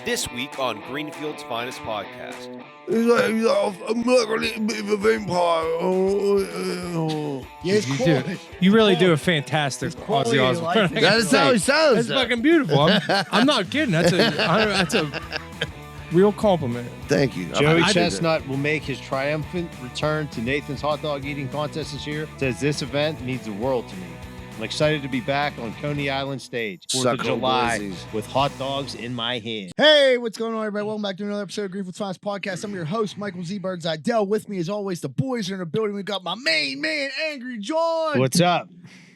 This week on Greenfield's Finest Podcast. I'm not going to be a vampire. You really do a fantastic Ozzy Osbourne. That's how he sounds. That's fucking beautiful. I'm not kidding. That's a real compliment. Thank you. Joey Chestnut will make his triumphant return to Nathan's hot dog eating contest this year. Says this event means the world to me. I'm excited to be back on Coney Island stage, 4th of July, with hot dogs in my hand. Hey, what's going on, everybody? Welcome back to another episode of Greenfield's Finest Podcast. I'm your host, Michael Z. Birds-Idell. With me, as always, the boys are in the building. We got my main man, Angry John. What's up?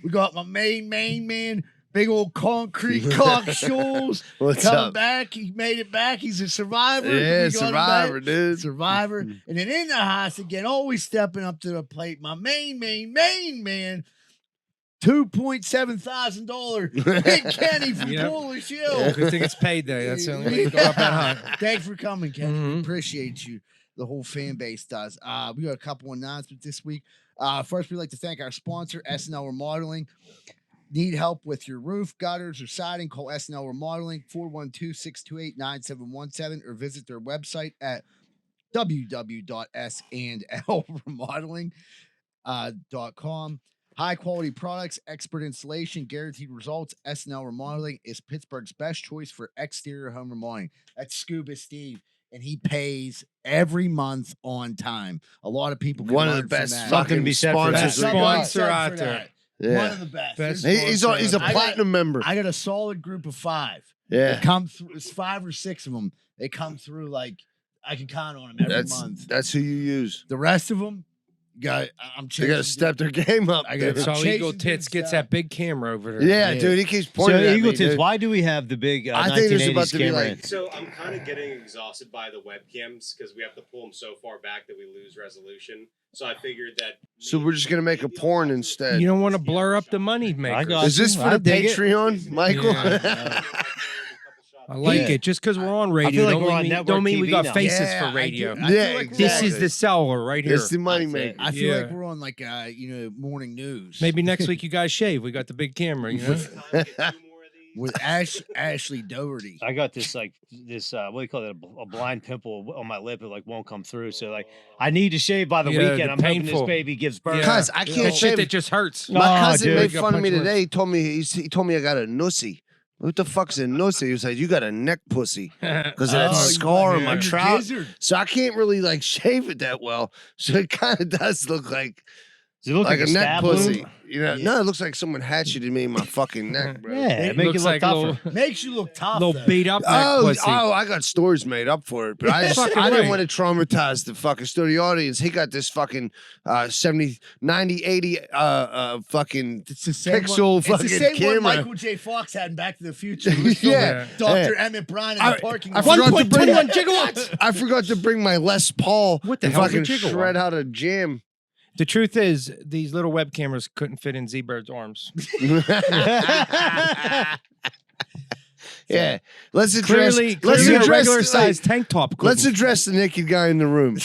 We got my main man, big old concrete cock shoals. What's coming up? back. He made it back. He's a survivor. Yeah, We got him survivor, back. dude. Survivor. And then in the house again, always stepping up to the plate, my main man, $2.7 thousand Big Kenny from Polish Hill. Good thing it's payday. That's the only way to go up that high. Thanks for coming, Kenny. We Mhm. appreciate you. The whole fan base does. We got a couple announcements this week. First, we'd like to thank our sponsor, SNL Remodeling. Need help with your roof, gutters, or siding? Call SNL Remodeling, 412-628-9717, or visit their website at www.sandlremodeling.com. High quality products, expert installation, guaranteed results. SNL Remodeling is Pittsburgh's best choice for exterior home remodeling. That's Scuba Steve, and he pays every month on time. A lot of people can One of learn the from best that. Something to be said for that. sponsors. Something we to be got. Sponsor said out for there. that. Yeah. One of the best. Best There's- He's a I got- platinum member. I got a solid group of 5. Yeah. They come through. It's 5 or 6 of them. They come through like I can count on them every month. That's who you use. The rest of them, I'm They got to step their game up. I gotta- dude. So Chasing Eagle Tits dudes gets down. that big camera over there. Yeah, Yeah. dude. He keeps So, pointing at Eagle me, Tits, dude. why do we have the big I think there's 1980s about to be camera? like- So I'm kind of getting exhausted by the webcams because we have to pull them so far back that we lose resolution. So I figured that. So we're just gonna make a porn instead. You don't want to blur up the money maker. I got Is this you. for I the dig it. Patreon, Michael? Yeah. I like Yeah. it. Just because we're on radio, feel like don't, we're on mean, network don't mean we TV got now. faces Yeah, for I radio. do. I feel Yeah, like we're This exactly. is the seller right here. It's the money That's maker. it. I feel like Yeah. we're on like morning news. Maybe next week you guys shave. We got the big camera, you know? with Ashley Doherty. I got this what do you call that? A blind pimple on my lip. It like won't come through. So like I need to shave by the Yeah, weekend. the I'm hoping painful. this baby gives birth. Yeah. Cuz I can't That shit shave. that just hurts. No. My cousin dude. made Got fun of me punched today. He told me he told me I got a nussy. What the fuck's a nussy? He was like, you got a neck pussy because of that Oh, scar on my yeah. trout. Gizzard. So I can't really like shave it that well. So it kind of does look like Does it look like a neck stab pussy. wound? You know? Yeah. No, it looks like someone hatcheted me in my fucking neck, bro. Yeah, It make it looks look like tougher. a Makes you look tough. little though. beat up neck Oh, pussy. I got stories made up for it, but I Fucking didn't right. want to traumatize the fucking studio audience. He got this fucking 70, 90, 80 fucking It's the same pixel one. fucking It's the same camera. one Michael J. Fox had in Back to the Future. Yeah. Dr. Yeah. Emmett Brown in I- the parking I lot. forgot to bring 1.21 gigawatts. I forgot to bring my Les Paul What the and hell's a fucking gigawatt? shred out a jam. The truth is, these little web cameras couldn't fit in Z-Bird's arms. Yeah. Let's address Clearly let's a address regular like, size tank top. let's couldn't. address the naked guy in the room.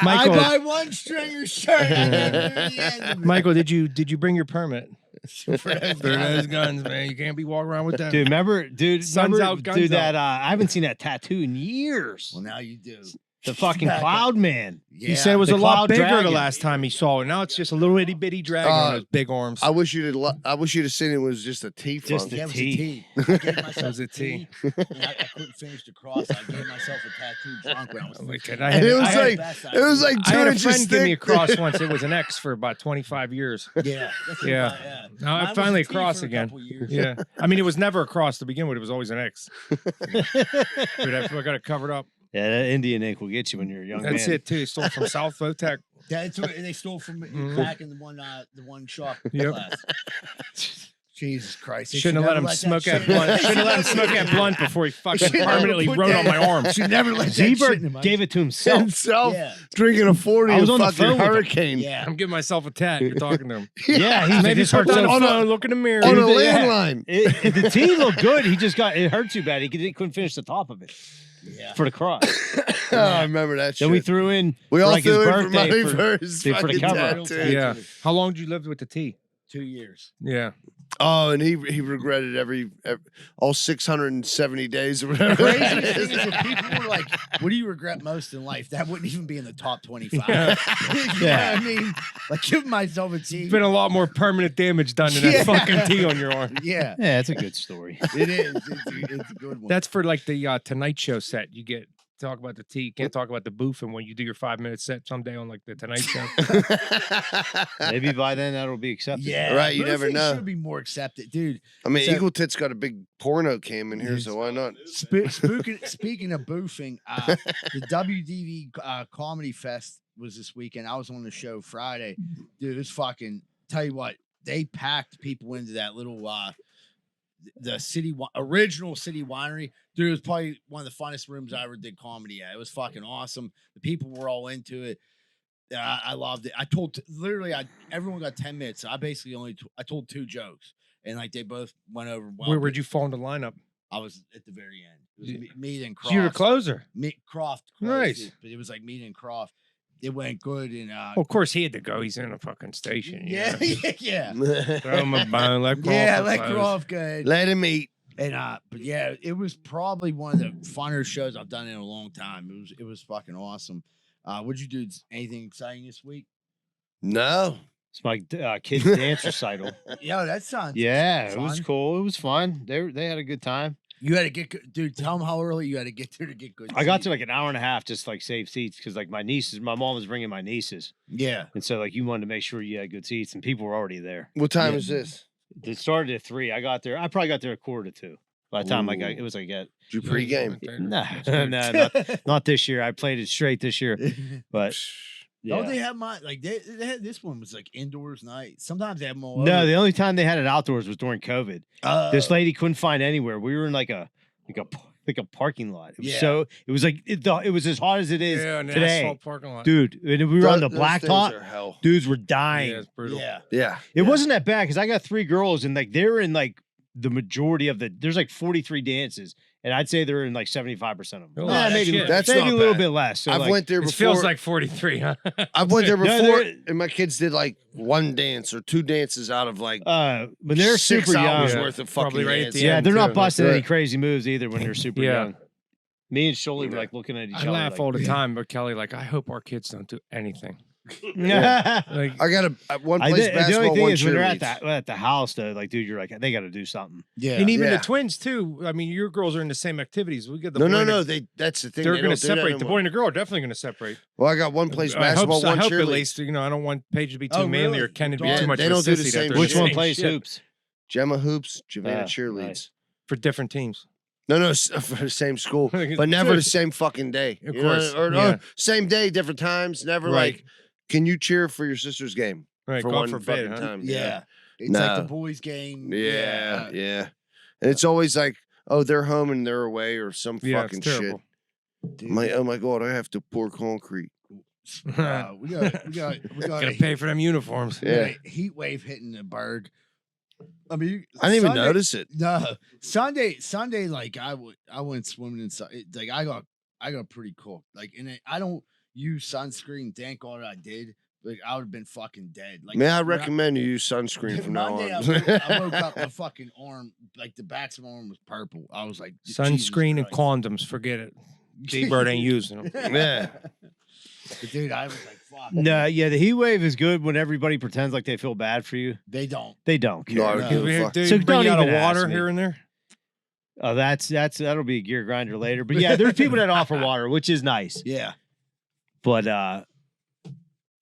Michael, I buy one stringer shirt. and then the end of it. Michael, did you bring your permit? For those For guys. those guns, man. You can't be walking around with that. Dude, dude, Sun's remember, out, guns dude, out. that I haven't seen that tattoo in years. Well, now you do. The fucking Back up. Cloud Man. Yeah. He said it was The a lot Cloud bigger the Dragon. last time he saw it. Now it's just a little itty bitty dragon with those big arms. I wish you'd have seen it was just a T Just funk. a Yeah, it was a T. T. I gave myself That was a a T. T. And I couldn't finish the cross. I gave myself a tattoo drunk when I was Oh my 15. God, I And it was I had- like it was like I 2 had a inches friend give me a thick. cross once. It was an X for about 25 years. Yeah. That's Yeah. about- yeah. Now Mine I was finally a T cross for a again. couple years. Yeah. I mean, it was never a cross to begin with. It was always an X. But I got it covered up. Yeah, that Indian ink will get you when you're a young That's man. it, too. Stole from South Votech. That's what they stole from Mhm. back in the one shop Yep. class. Jesus Christ! They Shouldn't have let him never smoke that shit- blunt. Shouldn't have let him smoke that blunt before he fucking Should never permanently put wrote that- on my arm. Should never let that shit in Z-Bird my- gave it to himself. Himself Yeah. drinking a 40 I was of on the fucking phone with him. hurricane Yeah. I'm giving myself a tat. You're talking to him. Yeah, he's Maybe just put hurt down the on a- phone, look in the mirror. on a Yeah. landline. The T looked good. He just it hurt too bad. He couldn't finish the top of it Yeah. for the cross. Oh, I remember that shit. Then we threw in We for all like his threw in for birthday money for- for his for the fucking cover-up. tattoo. Yeah. How long did you live with the T? 2 years. Yeah. Oh, and he regretted every all 670 days or whatever. Crazy that thing is. is when people were like, "What do you regret most in life?" That wouldn't even be in the top 25. Yeah. You know what I mean, like giving myself a T. There's been a lot more permanent damage done than that fucking T on your arm. Yeah, Yeah, it's a good story. it is. It's a good one. That's for like the Tonight Show set. You get talk about the T. You can't talk about the booth, and when you do your 5-minute set someday on like the Tonight Show. Maybe by then that'll be accepted. Yeah, Right, you those never things know. Should be more accepted, dude. I mean, So- Eagle Tit's got a big porno cam in here, so why not? Speaking of boofing, the WDV Comedy Fest was this weekend. I was on the show Friday. Dude, it was fucking, tell you what, they packed people into that little the original city winery. Dude, it was probably one of the funnest rooms I ever did comedy at. It was fucking awesome. The people were all into it. I loved it. I told everyone got 10 minutes. I basically I told 2 jokes, and like they both went over well. Where would you fall in the lineup? I was at the very end. It was me and Croft. You're the closer. Croft. Nice. It, but it was like me and Croft. It went good, and Well, of course, he had to go. He's in a fucking station. you yeah, know? yeah, Throw him a bone. Let Crawford yeah. Let close. Croft go. Let him eat. And but yeah, it was probably one of the funner shows I've done in a long time. It was fucking awesome. What'd you do? Anything exciting this week? No. It's my kid's dance recital. Yo, that sounds Yeah, it was fun. cool. It was fun. They had a good time. You had to get good, dude. Tell them how early you had to get there to get good. I got seats. to like an hour and a half just like save seats because like my mom was bringing my nieces, Yeah. and so like you wanted to make sure you had good seats, and people were already there. What time Yeah. is this? It started at 3. I got there. I probably got there at 1:45. By the time I got, Ooh. it was like at Did you pregame? no, not this year. I played it straight this year, but Don't yeah. they have they had this one was like indoors night. Sometimes they have them all. No, over. the only time they had it outdoors was during COVID. This lady couldn't find anywhere. We were in like a parking lot. It was Yeah. so it was like it was as hot as it is Yeah, an today, asphalt parking lot. dude. And we were on the Those things blacktop. are hell. Dudes were Yeah, dying. it's brutal. Yeah. Yeah. It wasn't that bad because I got 3 girls and like they were in like the majority of there's like 43 dances, and I'd say they're in like 75% of them. Oh, Nah, that's maybe shit. That's maybe not a little bad. bit less. So I've like, went there It before. feels like 43, huh? I've went there No, before, they're- and my kids did like 1 dance or 2 dances out of like when they're 6 super young. hours Yeah. worth of Probably fucking right at dance. the Yeah, end, they're too. not busting That's any right. crazy moves either when they're super Yeah. young. Me and Sholey were like looking at each I other. laugh like, all the time, but Kelly, like, I hope our kids don't do anything. Yeah. Like, I got one I plays did, the basketball, only thing one is when they're at cheerleads. the house though, like dude, you're like they got to do something. Yeah. and even Yeah. the twins too. I mean, your girls are in the same activities. We get the No, boy no, and no. the- That's the thing. They're they going don't to do that separate. The anymore. boy and the girl are definitely going to separate. Well, I got one plays I hope, basketball, I one hope at cheerleads. least. You know, I don't want Paige to be too Oh, manly really? or Ken to be Yeah, too much they of a don't do the sissy that same they're shit. Which the one same plays shit hoops? Gemma hoops, Javana Ah, cheerleads. nice. for different teams? No, no, for the same school, but never the same fucking day. Of You know, course, or yeah. same day, different times. Never Right. like, can you cheer for your sister's game Right, for God one forbid, fucking huh? time? Yeah. It's like the No. boys' game. Yeah, yeah. And it's always like, oh, they're home and they're away or some Yeah, fucking it's shit. terrible. Dude, Oh my god, I have to pour concrete. we got Gotta pay for them uniforms. Yeah. a heat wave hitting the Berg. I mean, I didn't even Sunday- notice it. No, Sunday, like I went swimming inside. Like I got pretty cooked. Like, and I don't use sunscreen. Thank God I did. Like I would have been fucking dead. Like, Man, I when recommend you use sunscreen from now Monday, on. I woke up, the fucking arm, like the backs of my arm was purple. I was like, Jesus Sunscreen and Christ. condoms, forget it. G-Bird ain't using them. Yeah. But dude, I was like, fuck. No, yeah, the heat wave is good when everybody pretends like they feel bad for you. They don't. They don't care. No, I No. give a fuck. Dude, So bring don't you out of even ask water me. here and there. Oh, that'll be a gear grinder later. But yeah, there's people that offer water, which is nice. Yeah. But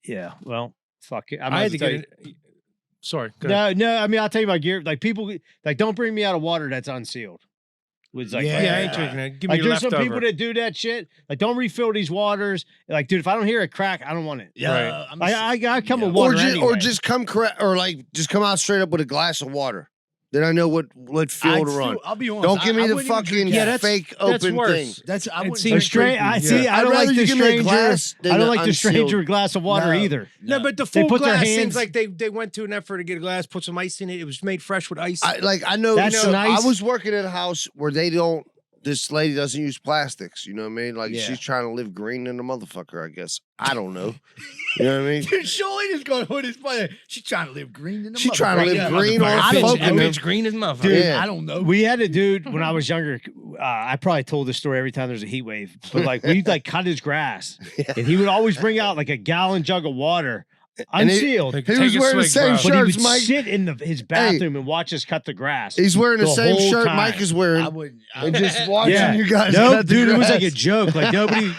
yeah, well, fuck it. I had to get it. Sorry. go ahead. No. I mean, I'll tell you about gear. Like people, like don't bring me out of water that's unsealed. It's like, Yeah. Yeah, I ain't drinking it. Give me like your there's some people leftover. that do that shit. Like don't refill these waters. Like, dude, if I don't hear a crack, I don't want it. Yeah. Right. I'm I come with Or water just, anyway. or just come correct, or like just come out straight up with a glass of water. Then I know what field to run. I'll be honest. Don't give me I the wouldn't even fucking drink that. fake That's open worse. thing. That's I It wouldn't seems drink Straight, grapefruit. I see. Yeah. I don't I'd like rather the you give me a stranger. glass than I don't the like the unsealed. stranger a glass of water No. either. No, but the They full put their glass hands- seems like they went to an effort to get a glass, put some ice in it. It was made fresh with ice. I know. That's so nice. I was working at a house where they don't this lady doesn't use plastics. You know what I mean? Like Yeah. she's trying to live green in a motherfucker. I guess I don't know. You know what I mean? Dude, Shirley is going, what is funny? She's trying to live green in the She trying to motherfucker. live Yeah, green motherfucker. on I don't folk, That know. bitch green as motherfucker. Dude, Yeah. I don't know. We had a dude when I was younger. I probably told this story every time there's a heat wave, but like we'd like cut his grass, and he would always bring out like a gallon jug of water, And he- unsealed. Like, He take was a wearing the swig, same bro. shirt. But he would Shirts, Mike. sit in his bathroom and watch us cut the grass. He's wearing the same whole shirt time. Mike is I wearing, wouldn't. and just watching Yeah. you guys. No, cut the dude, it was like a grass. joke. Like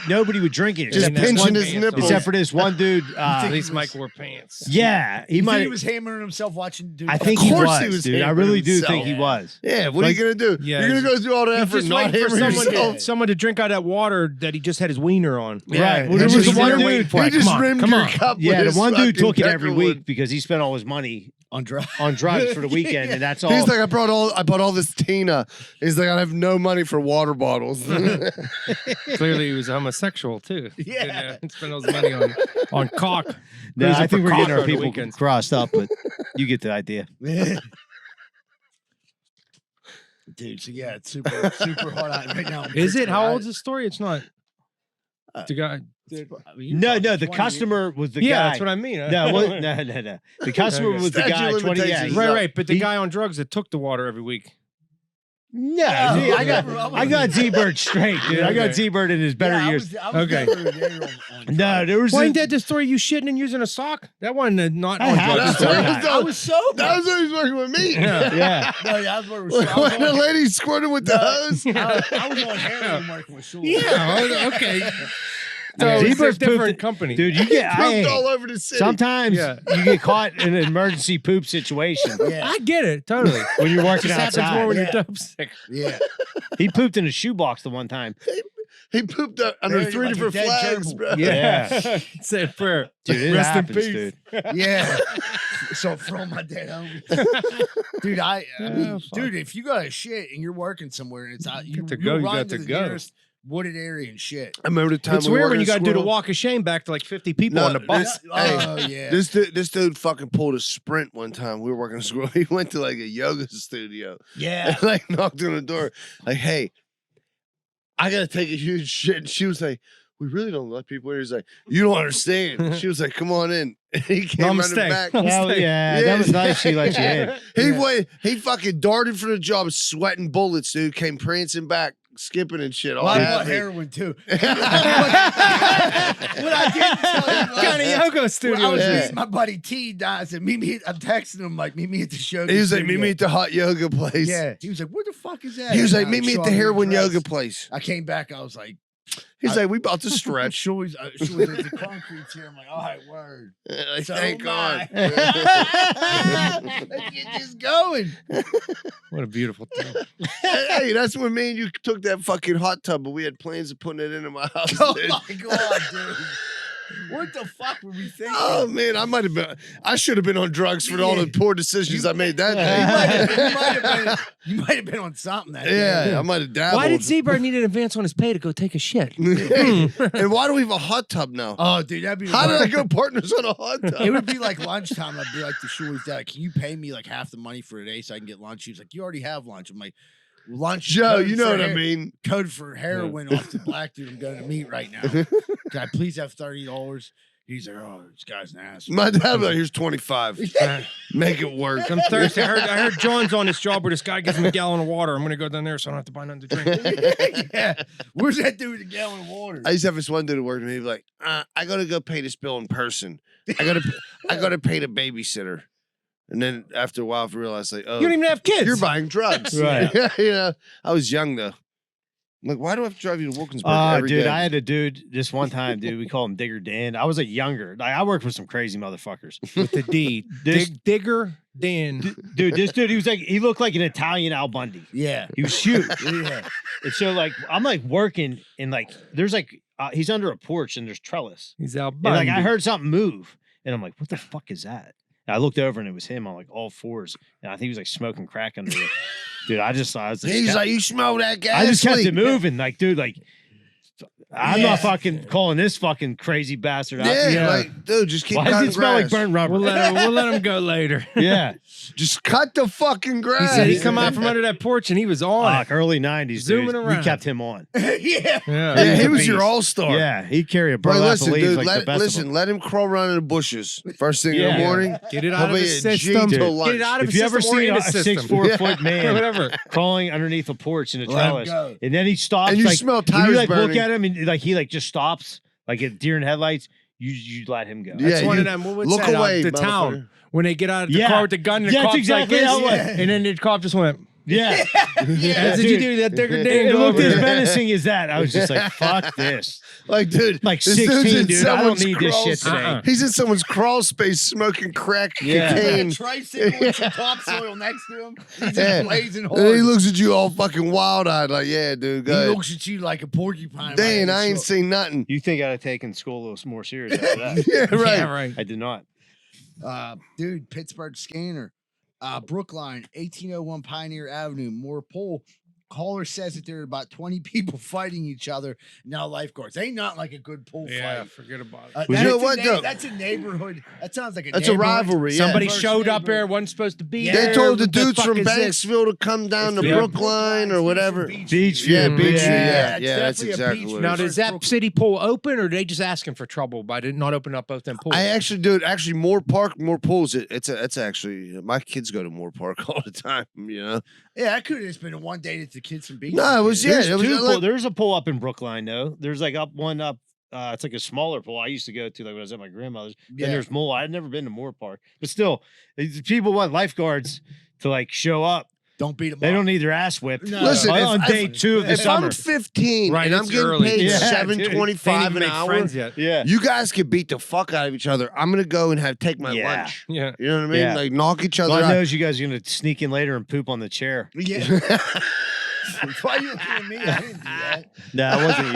nobody would drink it. Just except this pinching one- his nipples. Except for this one dude. At least Mike wore pants. Yeah, he He might. he was hammering himself watching. Dude, I think Of he course was, he was dude. I hammering really do himself. think he was. Yeah, what are Like- you gonna do? Yeah, You're gonna he's- go through all the He's effort just not waiting for hammering someone yourself. to, someone to drink out of that water that he just had his wiener on. Right. Well, He there was just the one rimmed- dude. He Come just on, rimmed come your on. cup with Yeah, the his one dude fucking took it every Peckerwood. week because he spent all his money on drugs. on drugs for the weekend, and that's all. He's like, I bought all this Tina. He's like, I have no money for water bottles. Clearly, he was homosexual too. Yeah. Didn't spend all his money on cock. No, Cruising I think for we're getting cock our on the people weekends. crossed up, but you get the idea. Dude, so yeah, it's super hot out right now. Is it? How old's the story? It's not. The guy. No, the customer was the Yeah, guy. that's what I mean. No, no. The customer was the Statute guy. of 20 yeah, limitations. he's Right, up. right. But the He- guy on drugs that took the water every week. No, see, I got Z-Bird straight, dude. I got Okay. Z-Bird in his better years. Okay. No, there was Why ain't this- that the story you shitting and using a sock? That one not I on have drugs. that story. I was sober. That was when he was working with me. Yeah. Yeah. No, yeah, I was working with When the lady squirted with the hose. I was on heroin working with Shul. Yeah, okay. So Yeah. it's a Zebras different pooped- company. Dude, you get Pooped all over the city. sometimes Yeah. you get caught in an emergency poop situation Yeah, I get it, totally. when you're It working just happens outside. more when Yeah. you're dope sick. yeah. He pooped in a shoebox the one time. He pooped under Really, 3 like a different dead flags, gerbil. bro. Yeah. Say a prayer. Dude, it Rest in happens, peace. dude. Yeah. So from my dead homies. Dude, I mean, Yeah, fuck. dude, if you got a shit and you're working somewhere and it's out, you Got to you go, you run got to the go. nearest wooded area and shit. I remember the time It's we were weird when working you at got to do the Squirrel. walk of shame back to like 50 people No, on the bus. this- Yeah. This dude fucking pulled a sprint one time. We were working at Squirrel. He went to like a yoga studio. Yeah. And like knocked on the door. Like, hey, I gotta take a huge shit. And she was like, we really don't let people in. He's like, you don't understand. She was like, come on in. And he came running Namaste. back. Hell yeah, Yeah. that was nice. She let you in. He Yeah. went, he fucking darted for the job, sweating bullets, dude. Came prancing back, skipping and shit. All Well, I that. bought heroin too. Yeah. What I didn't tell you was- Kind of yoga Well, studio. I was Yeah. meeting my buddy T. I said, meet me. I'm texting him like, meet me at the show. He was like, meet me at the hot yoga place. Yeah. He was like, what the fuck is that? He was like, And I meet me at saw the him heroin dressed. yoga place. I came back. I was like, He's like, we about to stretch. Shuley's the concrete's here. I'm like, all right, word. Like, So thank am I. God. Let's get this going. What a beautiful thing. Hey, that's when me and you took that fucking hot tub, but we had plans of putting it into my house. Oh dude. my god, dude. What the fuck were we thinking? Oh man, I should have been on drugs for all the poor decisions I made that You might have been on something that day. day. Yeah, I might have dabbled. Why did Zebra need an advance on his pay to go take a shit? And why do we have a hot tub now? Oh, dude, that'd be. How did I go partners on a hot It tub? would be like lunchtime. I'd be like to Shuley's dad, can you pay me like half the money for today so I can get lunch? He was like, you already have lunch. I'm like, lunch. Joe, code you know for what I her- mean. Code for heroin off the black dude I'm going to meet right now. Can I please have $30? He's like, oh, this guy's an ass. My dad was like, here's 25. Make it work. I'm thirsty. I heard John's on this job where this guy gives him a gallon of water. I'm going to go down there so I don't have to buy nothing to drink. Yeah. Where's that dude with a gallon of water? I used to have this one dude who worked with me. He'd be like, I gotta go pay this bill in person. I gotta pay the babysitter. And then after a while, I realized like, oh, You don't even have kids. you're buying drugs. Right. Yeah, you know, I was young though. I'm like, why do I have to drive you to Wilkinsburg Oh, every dude, day? I had a dude this one time, dude. We call him Digger Dan. I was like younger. Like I worked with some crazy motherfuckers. With the D. This- Digger Dan. Dude, this dude, he looked like an Italian Al Bundy. Yeah. He was huge. Yeah. And so like I'm like working and like there's like he's under a porch and there's trellis. He's out. And like I heard something move and I'm like, what the fuck is that? And I looked over and it was him on like all fours. And I think he was like smoking crack under it. Dude, I was He's like, you smell that gas? I just kept leak?" it moving. Like, dude, like I'm not fucking calling this fucking crazy bastard out. Yeah, like, dude, just keep Why does cutting it smell like grass. burnt rubber? We'll let him go later. Yeah. Just cut the fucking He grass. said he come out from under that porch and he was on Fuck, early 90s. Zooming dude. around. We kept him on. yeah. it. Yeah, he a was your beast. all-star. Yeah, he'd carry a But burlap listen, of leaves dude, like the let, best listen, of them. let him crawl around in the bushes first thing in Yeah. the morning. Get it He'll out of be his a G system. till Get lunch. it out of If his you ever system or seen in a his system. 6'4" man Whatever. crawling underneath a porch in a Let him trellis, go. and then he stops, And you like, smell when tires you like look burning. at him and like he like just stops, like at deer in headlights, you let him go. Yeah, That's one you of them. What's look that, away, the motherfucker. town when they get out of the Yeah. car with the gun and the That's cop's exactly like how this, it was. and then the cop just went. Yeah. As did you do that digger ding It go looked over as there. menacing as that. I was just like, fuck this. Like, dude, Like this dude's 16, in dude. I don't someone's need this crawl shit space. today. He's in someone's crawl space smoking crack Yeah. cocaine. A tricycle with some topsoil next to him. He's Yeah. just blazing And then he hard. looks at you all fucking wild-eyed like, yeah, dude, go He ahead. looks at you like a porcupine. Dang, right? I ain't seen nothing. You think I'd have taken school a little more serious after that? Yeah, right. Yeah, right. I did not. Dude, Pittsburgh Scanner. Brookline, 1801 Pioneer Avenue, Moore Pole. Caller says that there are about 20 people fighting each other. Now lifeguards. Ain't not like a good pool Yeah, fight. forget about it. You That's know a what, though? That's a neighborhood. That sounds like a That's a neighborhood. rivalry, yeah. Somebody Versus showed up neighborhood. there, wasn't supposed to be Yeah. They there. told the What dudes fuck from is this? Banksville to come down to Yeah. Brookline or whatever. Beachview. Yeah, Beachview, Yeah. yeah, that's definitely a exactly beach what it Now, is. does that city pool open, or are they just asking for trouble by not opening up both them pools? I actually do it. Actually, Moore Park, Moore Pools. It's actually my kids go to Moore Park all the time. You know. Yeah, that could have just been a one day that the kids from beach. No, it was yeah. There's, It was like, there's a pool up in Brookline, though. There's like one up. It's like a smaller pool I used to go to like when I was at my grandmother's. Yeah. Then there's more. I've never been to Moore Park, but still, people want lifeguards to like show up. Don't beat them They up. don't need their ass whipped. No. Listen, on if- day 2 of the if summer. I'm 15 Right, and I'm it's getting early. paid Yeah, $7.25 They ain't even an made hour, friends yet. Yeah. you guys can beat the fuck out of each other. I'm gonna go and take my Yeah. lunch. Yeah. You know what I mean? Yeah. Like knock each other God out. knows you guys are gonna sneak in later and poop on the chair. Yeah. Why are you looking at me? I didn't do that. No, it wasn't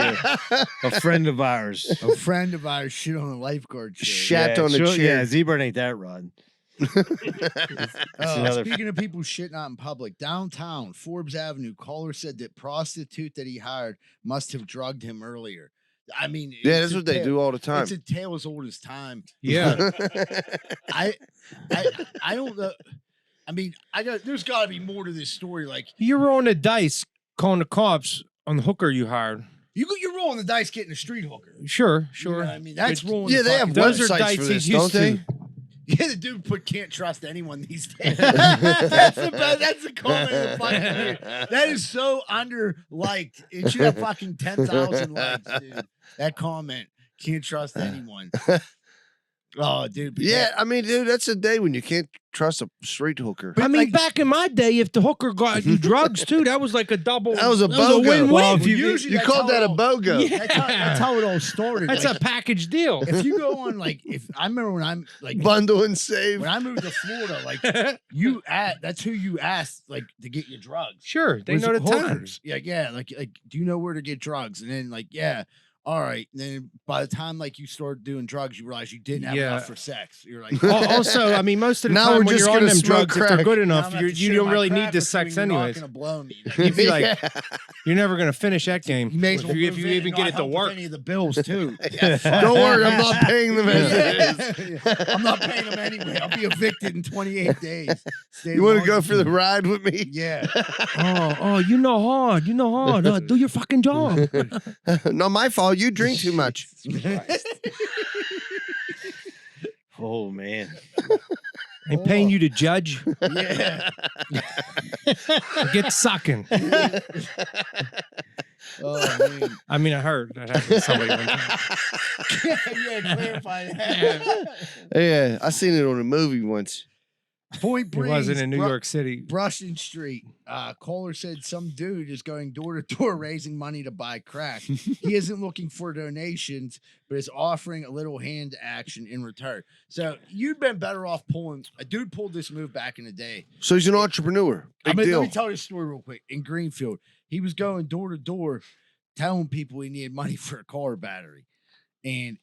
you. A friend of ours. A friend of ours shit on a lifeguard chair. Shat on the sure, chair. Yeah, Z-Bird ain't that rod. another- Speaking of people shitting out in public, downtown Forbes Avenue, caller said that prostitute that he hired must have drugged him earlier. I mean, Yeah, it's that's a what they tale- do all the time. It's a tale as old as time. Yeah. I don't know. I mean, there's got to be more to this story. Like You were on the dice calling the cops on the hooker you hired. you're rolling the dice getting a street hooker. Sure, You sure. know what I mean, that's rolling. Yeah, the they have fucking dice. Those are websites dice for he's this, used don't they? to. Yeah, the dude can't trust anyone these days. That's the comment of the fucking year. That is so under-liked. It should have fucking 10,000 likes, dude. That comment. Can't trust anyone. Oh, dude. but Yeah, I mean, dude, that's a day when you can't trust a street hooker. I mean, like- back in my day, if the hooker got you drugs too, that was like a double. That was a win-win. BOGO. Well, If you usually that's called how that a it all- BOGO. Yeah. That's how it all started. That's Like, a package deal. if you go on, like, if I remember when I'm like, Bundle and save. when I moved to Florida, like, that's who you asked, like, to get your drugs. Sure, they Was know it the hookers? times. Yeah, like, do you know where to get drugs? And then, like, yeah, all right. And then by the time like you started doing drugs, you realize you didn't have Yeah. enough for sex. You're like, Also, I mean, most of the Now time we're when just you're on gonna them smoke drugs, if they're crack. good now enough, I'm gonna have to you share don't my really crack need the with you sex and you're anyways. Not gonna blow me. You'd be like, Yeah. you're never gonna finish that game. You may as well if move you in even and get not it to help with work. any of the bills too. Don't worry, I'm not paying them as it is. Yeah. I'm not paying them anyway. I'll be evicted in 28 days. Stay You want to long go as for the ride with me? Yeah. Oh, you know hard. You know hard. Do your fucking job. Not my fault. You drink too much. Oh man. Ain't paying you to judge. Yeah. Get sucking. Oh man. I mean, I heard that happened to somebody one time. Yeah, clarify that. Yeah, I seen it on a movie once. Point It Breeze. wasn't in New York City. Brushing Street. Caller said some dude is going door to door raising money to buy crack. He isn't looking for donations, but is offering a little hand action in return. So you've been better off pulling. A dude pulled this move back in the day. So he's an entrepreneur. Big Let deal. me tell you a story real quick. In Greenfield, he was going door to door telling people he needed money for a car battery. And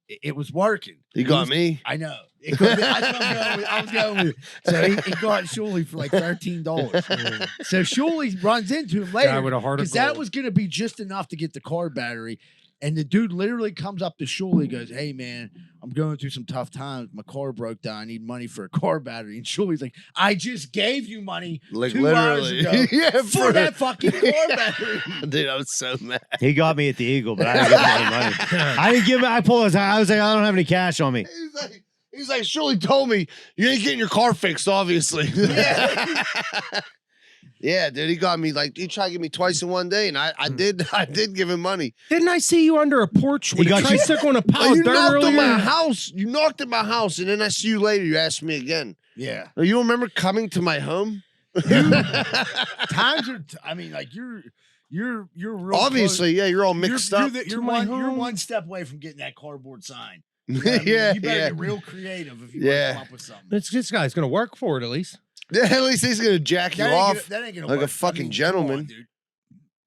it was working. He got me. I know. I was going with it. So he got Shuley for like $13. So Shuley runs into him Guy later with a heart of because that gold. was going to be just enough to get the car battery. And the dude literally comes up to Shuley, goes, "Hey man, I'm going through some tough times. My car broke down. I need money for a car battery." And Shuley's like, "I just gave you money Like 2 hours literally. ago Yeah, for that fucking car battery." Dude, I was so mad. He got me at the Eagle, but I didn't give him any money. I didn't give him. I pulled his. I was like, I don't have any cash on me. He's like, Shirley told me you ain't getting your car fixed, obviously. Yeah, dude, he got me like he tried to get me twice in one day, and I did give him money. Didn't I see you under a porch with a got you- tricycle and a pile Oh, of you dirt knocked on my earlier? house. You knocked at my house, and then I see you later. You asked me again. Yeah. Oh, you remember coming to my home? Times are. I mean, like you're real Obviously, yeah, you're all close. mixed You're up. you're my you're home. one step away from getting that cardboard sign. You know what I mean? Yeah, You better yeah. get real creative if you Yeah. want to come up with something. This guy's gonna work for it at least. Yeah, at least he's gonna jack you That ain't off. gonna- that ain't gonna like a work. fucking come gentleman. on, dude.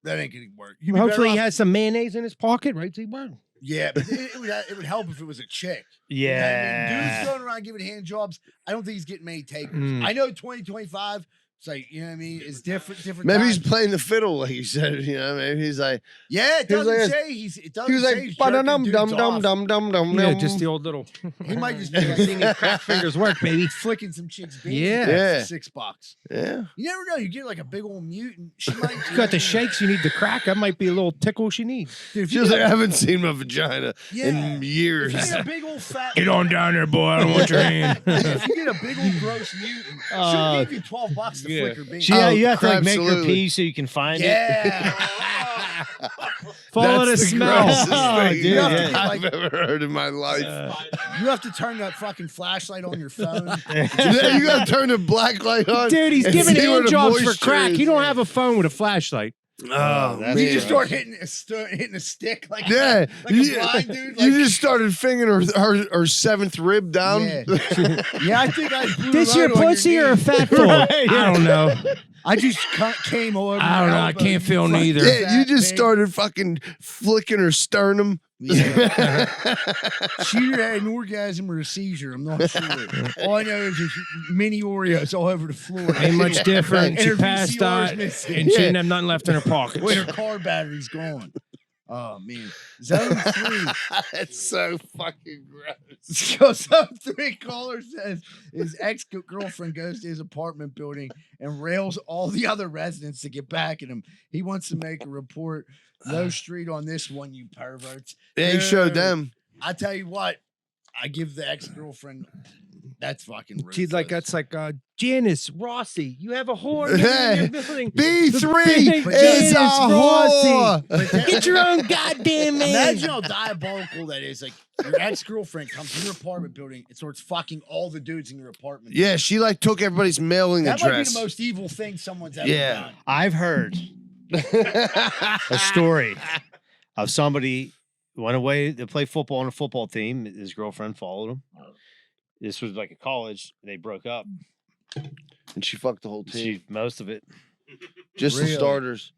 That ain't gonna work. You'd be Hopefully, he better off- has some mayonnaise in his pocket, right? T-Bone? Yeah, but it would help if it was a chick. You know what I mean? Yeah. Dudes going around giving hand jobs. I don't think he's getting many takers. Mm. I know 2025. It's like, you know what I mean? It's different. Maybe he's times. playing the fiddle, like you said. You know, maybe he's like, Yeah, it he was doesn't like- say he's. It doesn't he was say like, he's jerking dum dudes dum dum off. dum dum dum. Yeah, just the old little. He might just be Seeing his crack fingers work, baby. flicking some chicks. Yeah. Yeah. $6. Yeah. You never know. You get like a big old mutant. She might. You got the shakes you need to crack. That might be a little tickle she needs. Dude, if She you was get like, I a- haven't seen my vagina Yeah. in years. If you get a big old fat. Get on down there, boy. I don't want your hand. If you get a big old gross mutant, she'll give you $12 to yeah. flick her bean. You have to like make her absolutely. pee so you can find it. Yeah. Follow the That's the smell. grossest Oh, thing dude, yeah. I've ever heard in my life. You have to turn that fucking flashlight on your phone. You gotta turn the black light on. Dude, he's and giving see where hand the jobs for moisture crack. is. He don't have a phone with a flashlight. Oh, that's man. You just start hitting a stick like Yeah, like a blind dude. Like, you just started fingering her seventh rib down. Yeah. Yeah, I think I blew This her your load on pussy or knee. a fat full? I don't know. I just came over. I don't know. I can't feel neither. Yeah, you just started fucking flicking her sternum. Yeah. She either had an orgasm or a seizure. I'm not sure. All I know is there's mini Oreos all over the floor. Ain't much different. And She her passed VCR is out, missing. and she didn't have nothing left in her pockets. When her car battery's gone. Oh man. Zone 3. That's so fucking gross. So Zone 3 caller says his ex-girlfriend goes to his apartment building and rails all the other residents to get back at him. He wants to make a report. No street on this one, you perverts. They ain't showed Dude, them. I tell you what, I give the ex-girlfriend that's fucking rude. She's like, that's like Janice Rossi. You have a whore in your building. B3 big is a Janice whore. Get your own goddamn man. Imagine how diabolical that is. Like your ex-girlfriend comes to your apartment building and starts fucking all the dudes in your apartment. Yeah, she like took everybody's mailing That might be address. the most evil thing someone's ever Yeah. done. I've heard a story of somebody went away to play football on a football team. His girlfriend followed him. This was like a college. They broke up. And she fucked the whole team. Most of it. Just Really? the starters.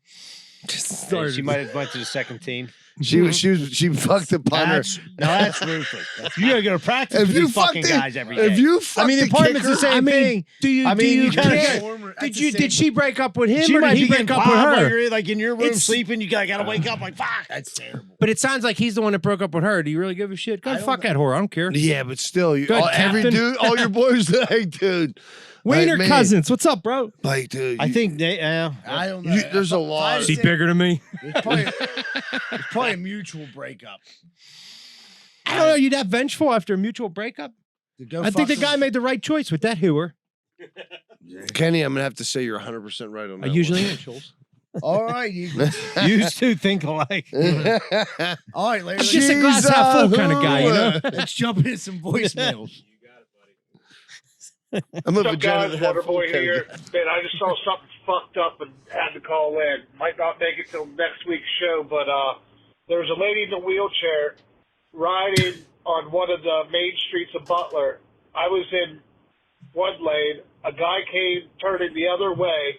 And she might have went to the second team. She fucked the punter. That's ruthless. You gotta go to practice If with you these fucking fucked it- guys every day. If you fuck I mean, the apartment's the kicker, same thing. Do you? I mean, do you you gotta care? get- Did she break up with him, She or might did he be getting break up with wild while her? you're like in your room It's- sleeping. You gotta wake up like fuck. That's terrible. But it sounds like he's the one that broke up with her. Do you really give a shit? Go I don't fuck know. that whore. I don't care. Yeah, but still, you, Good, every Captain. dude, all your boys, like, dude, Wiener man, cousins. What's up, bro? like, dude, I think they. I don't know. there's a lot. Is he bigger than me? It's probably a mutual breakup. I don't know. You that vengeful after a mutual breakup? I think the guy made the right choice with that hooer. Kenny, I'm gonna have to say you're 100% right on I that. usually am, Schultz. All right, Eagles. You two think alike. one. All right, Larry. I'm just a glass half full kind of guy, you know? Let's jump into some voicemails. You got it, buddy. I'm a What's up, vagina guys? half full Waterboy kind of here. guy. Man, I just saw something fucked up and had to call in. Might not make it till next week's show, but there was a lady in a wheelchair riding on one of the main streets of Butler. I was in one lane. A guy came turning the other way.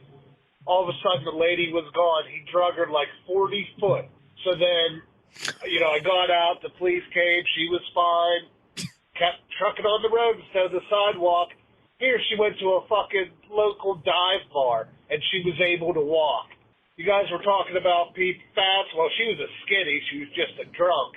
All of a sudden, the lady was gone. He drug her like 40 foot. So then, I got out. The police came. She was fine. Kept trucking on the road instead of the sidewalk. Here, she went to a fucking local dive bar, and she was able to walk. you guys were talking about fats. Well, she was a skinny. She was just a drunk.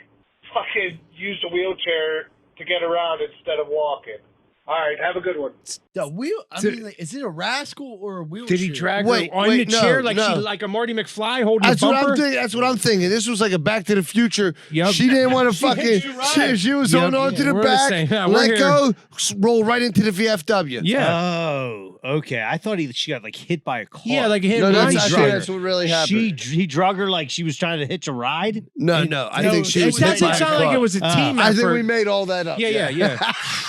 Fucking used a wheelchair to get around instead of walking. All right, have a good one. The wheel. I mean, like, is it a rascal or a wheelchair? Did he drag Wait, her on the no, chair like no. she like a Marty McFly holding That's a what bumper? I'm thinking. That's what I'm thinking. This was like a Back to the Future. Yep. She didn't want to fucking. hitched a ride. She was Yep. holding on to the We're the back. same. Yeah, we're let here. go. Roll right into the VFW. Yeah. Oh, okay. I thought she got like hit by a car. Yeah, like him. No, Ronnie that's drug her. that's what really happened. he drug her like she was trying to hitch a ride. No, I think she It was hit doesn't by a sound like car. it was a team I effort. think we made all that up. Yeah.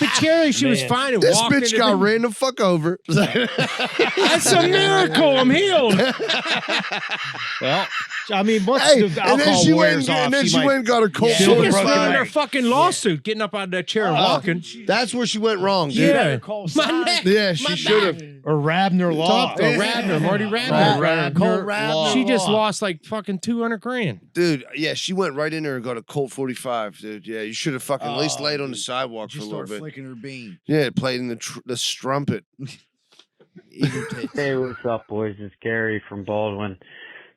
But Cherry, she was Man. fine and This walking. bitch and got everything. ran the fuck over. That's a miracle. I'm healed. Well, I mean, once Hey, the and then alcohol she wears went, off, and then she might- went and got a cold Yeah. She Feel the just broken filed leg. her fucking lawsuit, getting up out of that chair and walking. That's where she went wrong, dude. Yeah. Call My sign. neck. Yeah, she My should have. back. or Rabner Law. Talk to Radner, Marty Radner. Cole Radner. She just Law. lost like fucking $200,000. Dude, yeah, she went right in there and got a Colt 45, dude. Yeah, you should have fucking at least laid on the sidewalk for a Just little start bit. flicking her bean. Yeah, played in the strumpet. Hey, what's up, boys? It's Gary from Baldwin.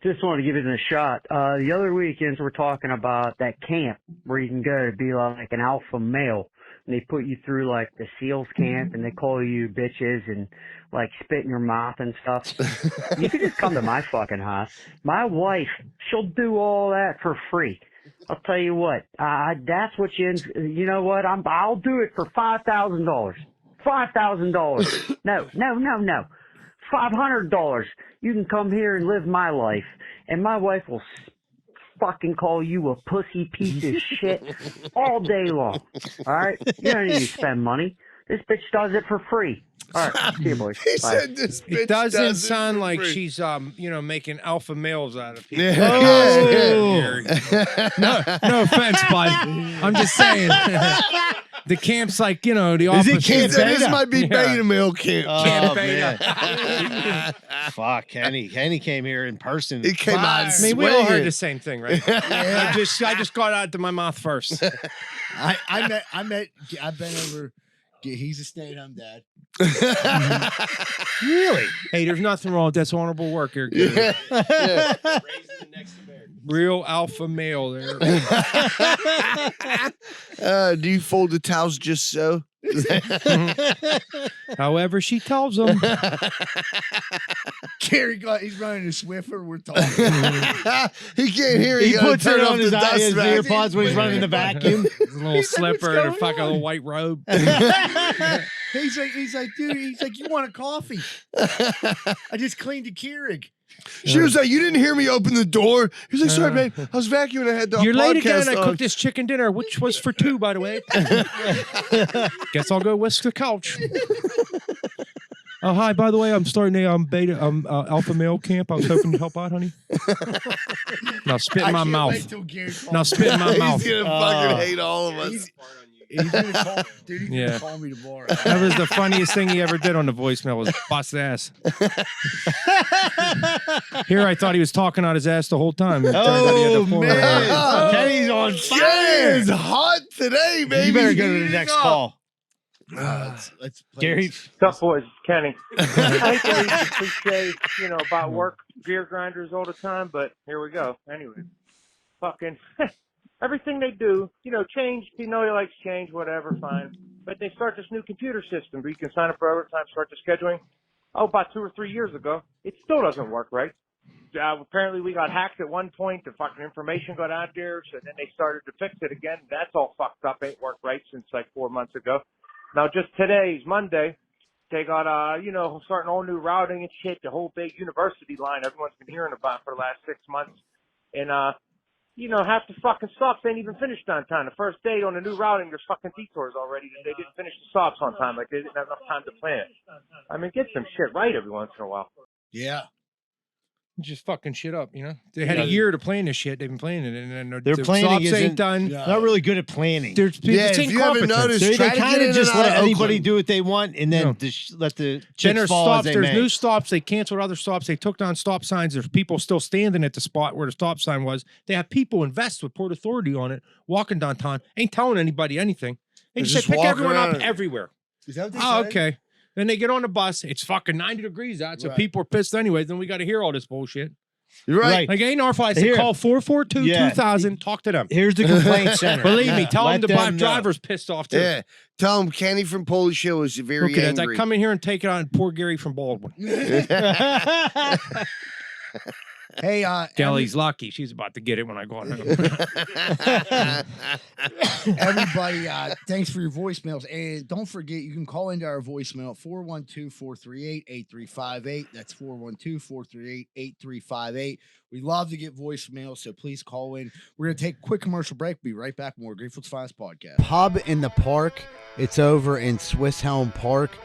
Just wanted to give it a shot. The other weekends we're talking about that camp where you can go to be like an alpha male. And they put you through like the SEALs camp and they call you bitches and like spit in your mouth and stuff. You could just come to my fucking house. My wife, she'll do all that for free. I'll tell you what, that's what you know what, I'll do it for $5,000. $5,000. No. $500. You can come here and live my life. And my wife will fucking call you a pussy piece of shit all day long. All right? You don't need to spend money. This bitch does it for free. All right. See you, boys. He Bye. said this bitch It doesn't does it sound for like free. she's making alpha males out of people. Yeah. No offense, bud. I'm just saying. The camp's like, the Is opposite. it camp This beta? might be Yeah. beta male camp. Camp Oh, beta. man. Fuck, Kenny came here in person. It came out I mean, we all heard swinging. the same thing, right? I just got out to my mouth first. I've been over. He's a stay-at-home dad. Really? Hey, there's nothing wrong with that's honorable work here. Gary. Yeah. Yeah. Raising the next American. Real alpha male there. Do you fold the towels just so? However she tells them. Gary he's running a Swiffer. We're talking. He can't hear. He gotta puts turn it off on the his dust his vac. earpods when he's running the vacuum. His little slipper and a fucking little white robe. he's like, dude. He's like, you want a coffee? I just cleaned the Keurig. She was like, "You didn't hear me open the door." He was like, "Sorry, babe. I was vacuuming. I had the You're late podcast again. I on." cooked this chicken dinner, which was for two, by the way. Guess I'll go whisk the couch. Oh, hi. By the way, I'm starting a alpha male camp. I was hoping to help out, honey. Now spit in my mouth. Now spit in my mouth. He's gonna fucking hate all of us. He's gonna call, dude. He's Yeah. gonna call me tomorrow. That was the funniest thing he ever did on the voicemail was bust ass. Here I thought he was talking out his ass the whole time. It turned out he had Oh, the phone in man. his hand. Kenny's on Kenny fire. is hot today, baby. You better go to the next call. Let's play Gary, this. What's up, boys? It's Kenny. I hate to use the cliche, about work gear grinders all the time, but here we go. Anyway, fucking everything they do, change. He likes change, whatever, fine. But they start this new computer system where you can sign up for overtime, start the scheduling. Oh, about 2 or 3 years ago, it still doesn't work right. Apparently, we got hacked at one point. The fucking information got out there, so then they started to fix it again. That's all fucked up. Ain't worked right since like 4 months ago. Now, just today's Monday, they got, starting all new routing and shit, the whole big university line everyone's been hearing about for the last 6 months. And, half the fucking stops ain't even finished on time. The first day on the new routing, there's fucking detours already. They didn't finish the stops on time. Like, they didn't have enough time to plan it. I mean, get some shit right every once in a while. Yeah. Just fucking shit up, They had a year to plan this shit. They've been planning it, and then Their the planning stops isn't- ain't done. Yeah. not really good at planning. There's Yeah, it's if you haven't incompetent. noticed, They try to kind get in of just and out let of anybody Oakland. do what they want and then No. just let the Then chips there's fall stops. as they There's may. new stops. They canceled other stops. They took down stop signs. There's people still standing at the spot where the stop sign was. They have people invest with Port Authority on it, walking downtown, ain't telling anybody anything. They They're just just say pick walking everyone up around. everywhere. Is that what they Oh, said? okay. Then they get on the bus. It's fucking 90 degrees out, so Right. people are pissed anyway. Then we got to hear all this bullshit. You're right. Like ain't our flight. I said, Here. call 442-2000. Talk to them. Here's the complaint center. Believe me, tell them Let the them know. driver's pissed off too. Yeah. Tell him Kenny from Polish Show is very Look at that. angry. Come in here and take it on poor Gary from Baldwin. Hey, Kelly's lucky. She's about to get it when I go on home. everybody, thanks for your voicemails. And don't forget, you can call into our voicemail at 412-438-8358. That's 412-438-8358. We love to get voicemails, so please call in. We're going to take a quick commercial break. Be right back. More Greenfield's Finest Podcast. Pub in the Park. It's over in Swiss Helm Park.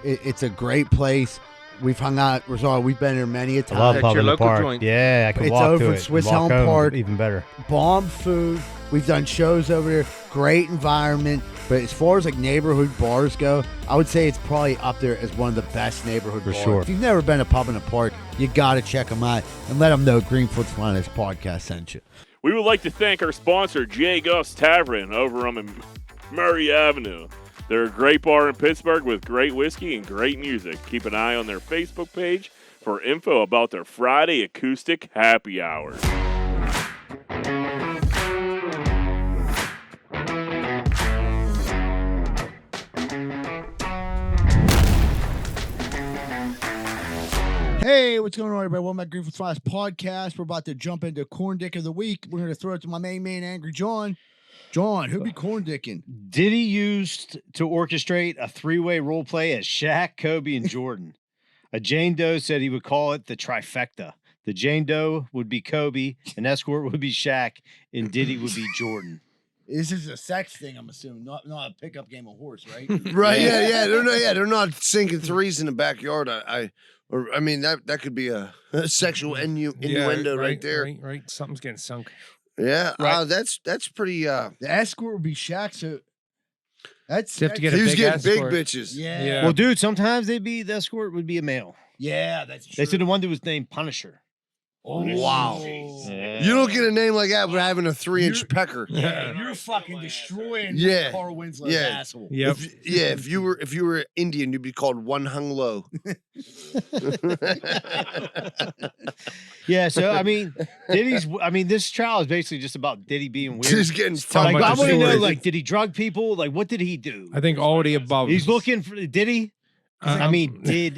It's a great place. We've hung out. We've been here many a I time. love That's pub your in the local park. joint. Yeah, I can It's walk over to at it. Swiss Walk Helm home, Park. even better. Bomb food. We've done shows over there. Great environment. But as far as like neighborhood bars go, I would say it's probably up there as one of the best neighborhood bars. sure. If you've never been to Pub in the Park, you got to check them out and let them know Greenfield's Finest Podcast sent you. We would like to thank our sponsor, J. Guff's Tavern, over on Murray Avenue. They're a great bar in Pittsburgh with great whiskey and great music. Keep an eye on their Facebook page for info about their Friday acoustic happy hours. Hey, what's going on, everybody? Welcome back to Greenfield's Finest Podcast. We're about to jump into Corn Dick of the Week. We're going to throw it to my main man, Angry John. John, who be corn dicking? Diddy used to orchestrate a three-way role play as Shaq, Kobe, and Jordan. A Jane Doe said he would call it the trifecta. The Jane Doe would be Kobe, an escort would be Shaq, and Diddy would be Jordan. This is a sex thing, I'm assuming, not a pickup game of horse, right? Right? Yeah. They're not sinking threes in the backyard. I mean that could be a sexual innuendo right there. Right. Something's getting sunk. Yeah. Right. That's pretty. The escort would be Shaq, so that's You have to get a He was big getting big escort. bitches. yeah. Well, dude, sometimes the escort would be a male. Yeah, that's true. They said the one dude was named Punisher. Oh, Wow. Yeah. You don't get a name like that without having a 3-inch pecker. Yeah, you're fucking destroying Yeah. Carl Winslow's Yeah. asshole. Yep. If you were Indian, you'd be called One Hung Low. Yeah, so I mean, this trial is basically just about Diddy being weird. Just getting Tell Like, much I of want to know, stories. like, did he drug people? Like, what did he do? I think all of the above. He's looking for Diddy. I mean, did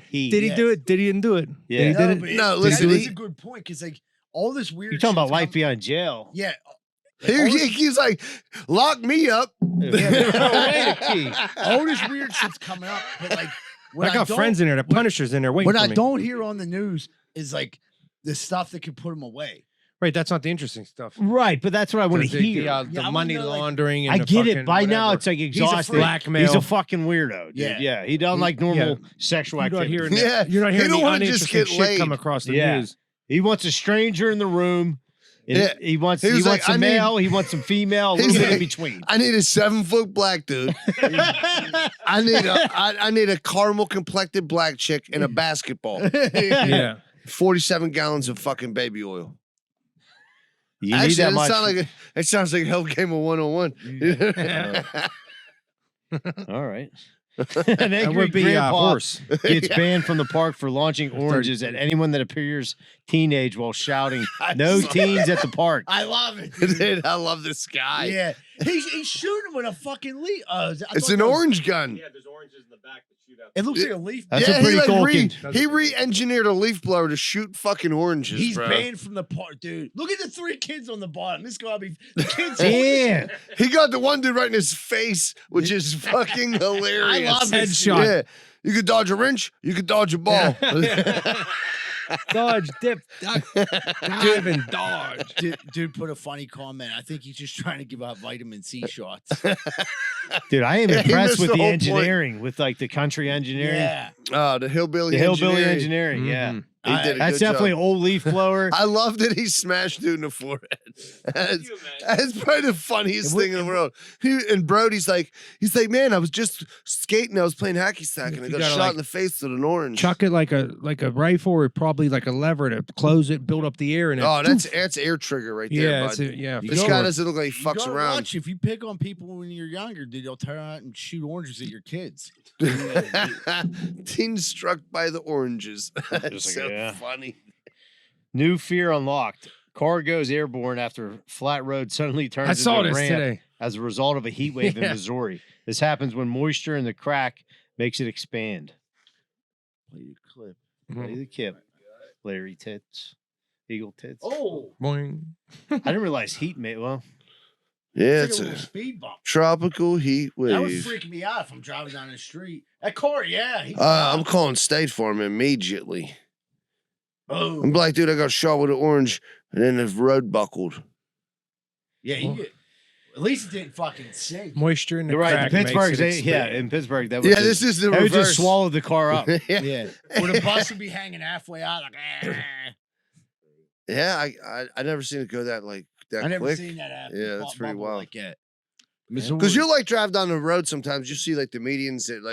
he? Did he do it? Did he didn't do it? Yeah. Did he did it? but No, that listen, is he- a good point because like all this weird. You're talking about shit's life come- beyond jail. Yeah. He's like, lock me up. All this weird shit's coming up, but like what I got don't- friends in there. The Punisher's in there waiting What for I me. don't hear on the news is like the stuff that can put him away. Right, that's not the interesting stuff. Right, but that's what I want to hear. The Yeah, I wanna money know, like- laundering. And I the get it. fucking By now, whatever. it's like a exhausting. blackmail. He's a fucking weirdo, dude. Yeah. Yeah, he doesn't like normal sexual You're not activity. hearing Yeah. that. You're not He hearing don't the wanna just uninteresting get shit come laid. across the Yeah. news. He wants a stranger in the room. And Yeah. He wants He was like, some I need- male. He wants some female. A He's little bit in like, between. I need a 7-foot black dude. I need a caramel complected black chick and a basketball. Yeah. 47 gallons of fucking baby oil. You Actually, need that it much. sounds like a hell game of 101. All right. An That angry would be grandpa horse. gets banned from the park for launching oranges at anyone that appears teenage while shouting, I "No saw teens at the park." I love it. Dude, I love this guy. Yeah, he's shooting with a fucking leaf. It's an orange gun. Yeah, there's oranges in the back that shoot out. It looks like a leaf. That's yeah, a pretty he, cool he re-engineered a leaf blower to shoot fucking oranges, He's bro. banned from the park, dude. Look at the 3 kids on the bottom. This gotta be the kids. Yeah. He got the one dude right in his face, which is fucking hilarious. I love it. Headshot. Yeah. You could dodge a wrench, you could dodge a ball. Dodge, dip, duck, dive, and dodge. Dude put a funny comment. I think he's just trying to give out vitamin C shots. Dude, I am Yeah, he impressed missed with the the whole point. engineering, with like the country engineering, Yeah. The hillbilly the hillbilly engineering. engineering. Yeah, Mhm. He did a that's good definitely job. old leaf blower. I love that he smashed dude in the forehead. That's probably the funniest thing in the world. And Brody's like, man, I was just skating. I was playing hacky sack, and I You got gotta, shot like, in the face with an orange. Chuck it like a rifle, or probably like a lever to close it, build up the air, and Oh, that's air trigger right there, yeah, bud. yeah. This for guy sure. doesn't look like he You fucks gotta around. watch. If you pick on people when you're younger, dude, they'll turn out and shoot oranges at your kids. Teen struck by the oranges. That's Just so like, yeah. funny. New fear unlocked. Car goes airborne after flat road suddenly turns I saw into a this ramp today. as a result of a heat wave in Missouri. This happens when moisture in the crack makes it expand. Play the clip. Play the clip. Larry tits. Eagle tits. Oh, Boing. I didn't realize heat made well. Yeah, it's it's like a little a speed bump. tropical heat That was wave. freaking me out if I'm driving down the street. That car, yeah. I'm calling State Farm immediately. Oh, I'm like, dude, I got shot with an orange, and then the road buckled. yeah. At least it didn't fucking sink. Moisture in the You're right. crack In Pittsburgh, makes it expand. in Pittsburgh, that was Yeah, this is the they would reverse. just swallow the car up. Yeah, or the bus would be hanging halfway out. Like, Yeah, I never seen it go that I never quick. seen that happen. Yeah, that's pretty Bubble wild. like that. Because you'll drive down the road sometimes, you see the medians that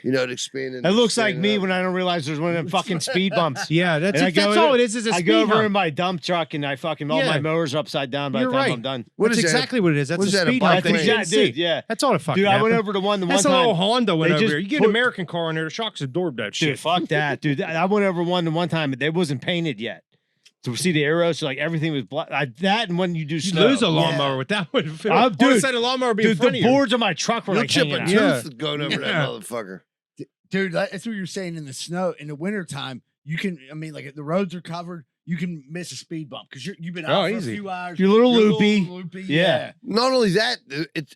it expanding. It looks like me when I don't realize there's one of them fucking speed bumps. Yeah, that's And I go all in- it is a I speed go over hump. in my dump truck and I fucking all my Yeah. mowers are upside down by the You're time right. I'm done. That's exactly what it is. That's what a is that, a speed bike hump that you lane? didn't see. Dude, yeah. That's all the fucking Dude, I went happened. over to one That's a time. little Honda went they over just there. You get an American car in there, the shocks absorbed that shit. Dude, fuck that, dude. I went over one time, but it wasn't painted yet. So see the arrows, so everything was black. That and when you do You snow. lose a lawnmower with that one. Dude, Dude, a lawnmower be in dude, front the of you. boards on my truck were You'll like chip hanging a out. tooth Yeah. going over that Yeah. motherfucker. Dude, that's what you're saying in the snow. In the wintertime, you can, if the roads are covered, you can miss a speed bump because you've been out for easy. a few hours. You're a little You're loopy. Yeah. Not only that,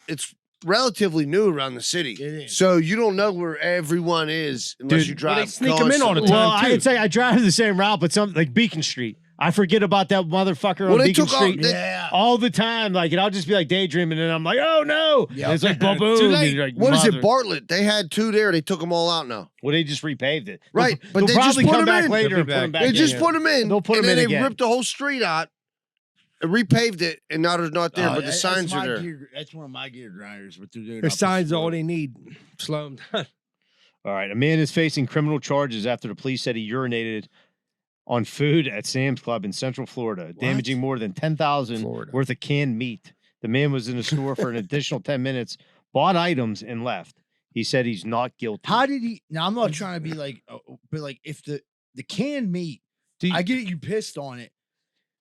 it's relatively new around the city. It is. So you don't know where everyone is unless Dude, you well, drive. they sneak 'em in all the constantly. time. Well, too. I'd say I drive the same route, but something like Beacon Street. I forget about that motherfucker Well, on they Beacon took all- Street they- Yeah. all the time. And I'll just be daydreaming, and I'm like, oh no! Yeah. And it's like boom, boom. Too late. and you're like, What is it, mother- Bartlett? They had 2 there. They took them all out now. Well, they just repaved it. Right, but they'll they just probably put come 'em back in. later They'll and be put them back. back. They just in. put them in. They'll put and 'em then in they again. ripped the whole street out, and repaved it, and now they're not there, but the That's signs my are there. That's one of my gear grinders. But they're doing The up in signs are all Florida. they need. Slow them down. All right, a man is facing criminal charges after the police said he urinated on food at Sam's Club in Central Florida, damaging more than $10,000 Florida. worth of canned meat. The man was in the store for an additional 10 minutes, bought items, and left. He said he's not guilty. How did he? Now I'm not trying to be but if the canned meat, I get it. You pissed on it.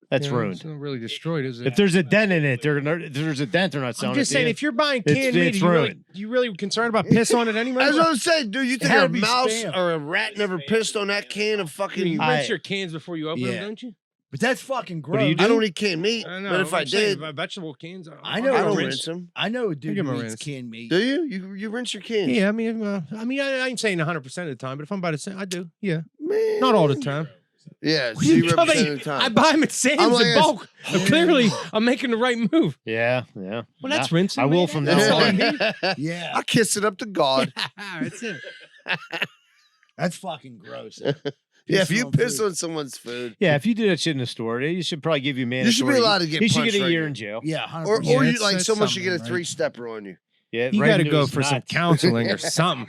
That's Yeah, ruined. It's not really destroyed, is it? If there's a dent in it, there's a dent. They're not selling I'm just it. saying, to if you're buying It's- canned meat, it's are you really concerned about piss on it anyway? As I was saying, dude, you think had a to be mouse spam. or a rat never pissed on that can of You fucking? rinse your cans before you open Yeah. them, don't you? But that's fucking gross. What do you do? I don't eat canned meat, I know. but if I I'm saying, did, vegetable cans, I know I a don't rinse. rinse them. I know a dude give who him a eats rinse. canned meat. Do you? You rinse your cans? Yeah, I ain't saying 100% of the time, but if I'm about to say, I do. Yeah, Man. not all the time. Yeah, What do you 0% mean? of the time. I buy them at Sam's I'm like, in bulk. Clearly, I'm making the right move. Yeah. Well, that's rinsing. I will man. from That's now all I on. need. Yeah, I kiss it up to God. That's it. that's fucking gross. Yeah, if you on piss food. on someone's food, Yeah, if you do that shit in the store, you should probably give you mandatory. you should be allowed to get He should punched get a right year now. in jail. Yeah, 100%. or Yeah, you that's- like that's someone should get a something, right? 3-stepper on you. Yeah, You right got to into go his for some nuts. counseling or something.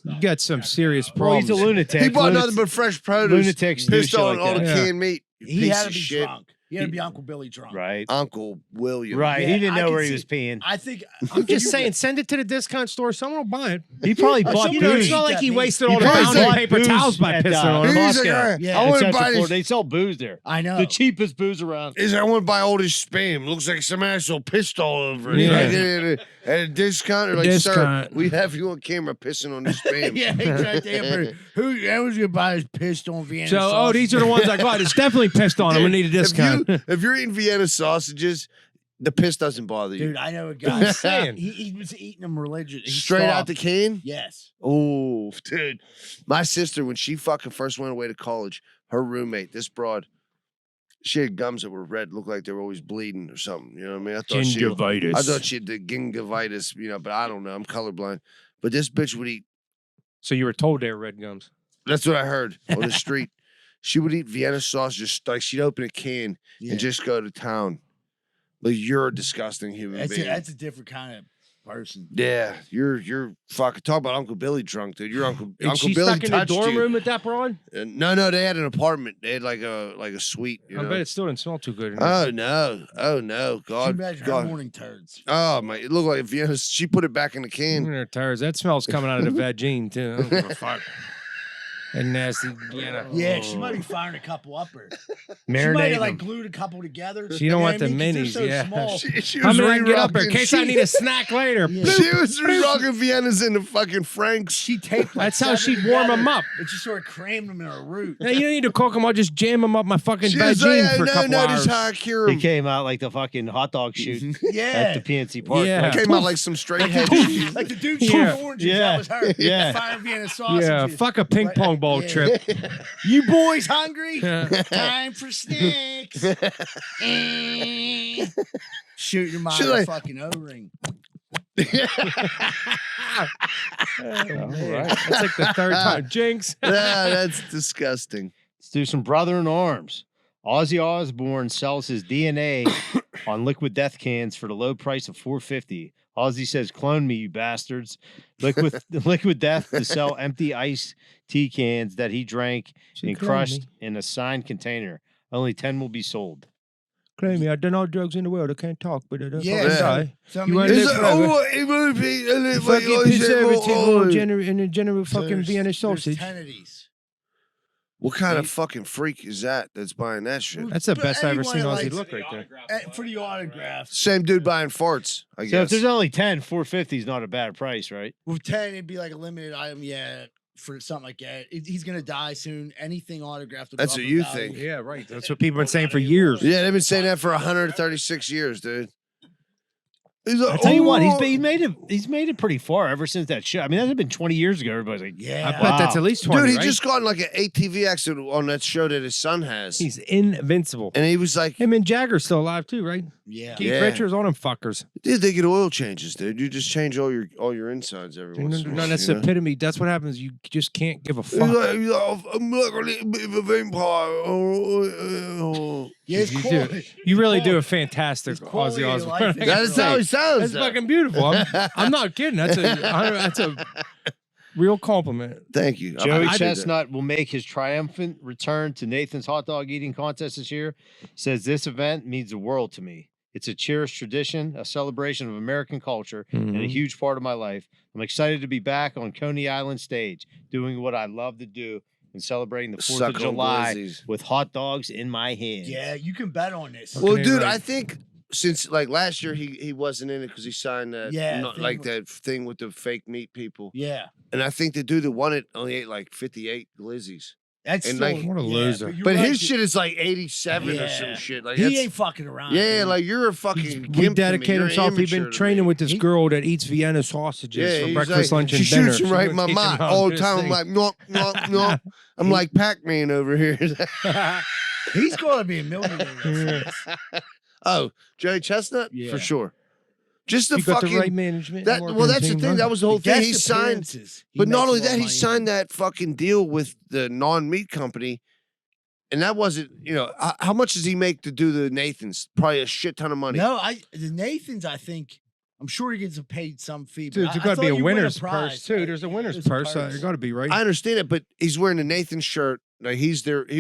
You got some serious Well, he's problems. a lunatic. He bought Lunatic- nothing but fresh produce. lunatics do Pissed shit on like all the that. Yeah. canned meat. You He piece had to of be shit. drunk. He had to be Uncle Billy drunk. Right. Uncle William. Right. Yeah, He didn't I know can where he see- was peeing. I think I'm just saying, send it to the discount store. Someone will buy it. He probably bought You know, it's booze. not like he wasted He all the probably fountain bought paper booze towels by at, pissing on He's them. like, Moscow. "All right, Yeah. I In want to Central buy Florida. this. They sell booze there. I know. The cheapest booze around. Is I want to buy all this spam. Looks like some asshole pissed all over it. Yeah. Like, at a discount, or like, sir, Discount. we have you on camera pissing on the spam. Yeah, exactly. Who's gonna buy his pissed on Vienna So, sausage? these are the ones I got. It's definitely pissed on. I'm gonna need a discount. If you're eating Vienna sausages, the piss doesn't bother you. Dude, I know a guy. I'm saying. he was eating them religious. He Straight out stopped. the can? Yes. Oh, dude. My sister, when she fucking first went away to college, her roommate, this broad, she had gums that were red, looked like they were always bleeding or something. You know what I mean? I thought she had the gingivitis, but I don't know. I'm colorblind. But this bitch would eat. So you were told they were red gums. That's what I heard on the street. She would eat Vienna sausages. Like she'd open a can Yeah. and just go to town. Like, you're a disgusting human being. That's a different kind of person. Yeah, you're fucking talk about Uncle Billy drunk, dude. Your Uncle And she Billy stuck in the touched dorm you. room with that broad? No, they had an apartment. They had like a suite. You I know? bet it still didn't smell too good. Oh no! God, Can you imagine her God. morning turds? Oh my! It looked like Vienna. She put it back in the can. Tires. That smell's coming out of the vagine too. I don't give a fuck. And nasty Vienna. Yeah, she might be firing a couple up her. She Marinate might have like them. glued a couple together. She don't want the 'Cause they're minis, so yeah. small. She How was many I can get up there in re-rocking. case I need a snack later? Yeah. She was re-rocking Viennas into fucking Franks. She taped like That's how 7 she'd warm together, 'em up. And she sort of crammed them in her root. Yeah, you don't need to cook them. I'll just jam them up my fucking She was like, vagine for a couple no, hours. this is how I cure He him. came out like the fucking hot dog shoot Yeah. at the PNC Park. Yeah. Like, Came out like some straight head. Like the dude Yeah. from Oranges, Yeah. that was her. Yeah. Fire Vienna sausages. Yeah, fuck a ping pong ball Yeah. trip. You boys hungry? Yeah. Time for snacks. Shoot your mom She with like- a fucking O-ring. All right. That's like the third time. Jinx. That's disgusting. Let's do some brother in arms. Ozzy Osbourne sells his DNA on Liquid Death cans for the low price of $4.50. Ozzy says, "Clone me, you bastards." Liquid Death to sell empty iced tea cans that he drank She and cloned crushed me. in a signed container. Only 10 will be sold. Claim me. I've done all drugs in the world. I can't talk, but I don't Yeah. fucking Yeah. die. So, I You mean, wanna there's live a- forever. it would be and it Fucking always say, preservative oh, and a general fucking there's- Vienna there's sausage. 10 of these. What kind of fucking freak is that that's buying that shit? That's the But best I've ever anyone seen that Ozzy likes- look right there. For the autographs. Same dude buying farts, I So if guess. there's only 10, $4.50 is not a bad price, right? With 10, it'd be like a limited item, yeah, for something like that. He's going to die soon. Anything autographed. will That's go what up you in value. think. Yeah, right. That's what people have been saying for years. Yeah, they've been saying that for 136 years, dude. He's like, I tell you what, "Oh." he's made it pretty far ever since that show. I mean, that had been 20 years ago. Everybody's like, Yeah. I bet that's at least 20, Dude, he right? just got in like an ATV accident on that show that his son has. He's invincible. And he was like, Him and Jagger's still alive too, right? Yeah. Keith Yeah. Richards, all them fuckers. dude, they get oil changes, dude. You just change all your insides every once in a No, while. that's you the know? epitome. That's what happens. You just can't give a He's fuck. like, I'm like a little bit of a vampire. Yeah, it's You, cool. do. You really do a fantastic His quality Ozzy of Osbourne. life is That is how he sounds. That's though. fucking beautiful. I'm not kidding. That's a real compliment. Thank you. Joey I did that. Chestnut will make his triumphant return to Nathan's hot dog eating contest this year. Says this event means the world to me. It's a cherished tradition, a celebration of American culture, and a huge part of my life. I'm excited to be back on Coney Island stage, doing what I love to do and celebrating the 4th Suck of on July glizzies. with hot dogs in my hand. Yeah, you can bet on this. Well, Okay, dude, right. I think since like last year he wasn't in it because he signed that thing like with- that thing with the fake meat people. Yeah. And I think the dude that won it only ate like 58 glizzies. That's And, still, like, what a yeah, loser. you're But right, his dude. shit is like 87 or Yeah. some shit. Like He that's, ain't fucking around. yeah, dude. like you're a fucking We gimp to me. dedicate You're himself. He's immature been to training me. with this girl that eats Vienna sausages Yeah, for he's breakfast, like, lunch, she and dinner. shoots him She's right gonna in my teach him mind how all to the time. I'm sing. like, no, no, no. I'm like Pac-Man over here. He's going to be a millionaire. Oh, Joey Chestnut? Yeah. For sure. Just the You got fucking the right management. that. Well, that's the thing. That was the whole thing. Guest He signed, appearances, he but not makes only more that, he money. signed that fucking deal with the non-meat company, and that wasn't. You know, how much does he make to do the Nathans? Probably a shit ton of money. No, the Nathans, I think, I'm sure he gets paid some fee. Dude, but there's I got to thought be a you win winner's prize, purse too. right? There's a winner's There's a purse. purse. It got to be right. I understand it, but he's wearing the Nathan shirt. Like he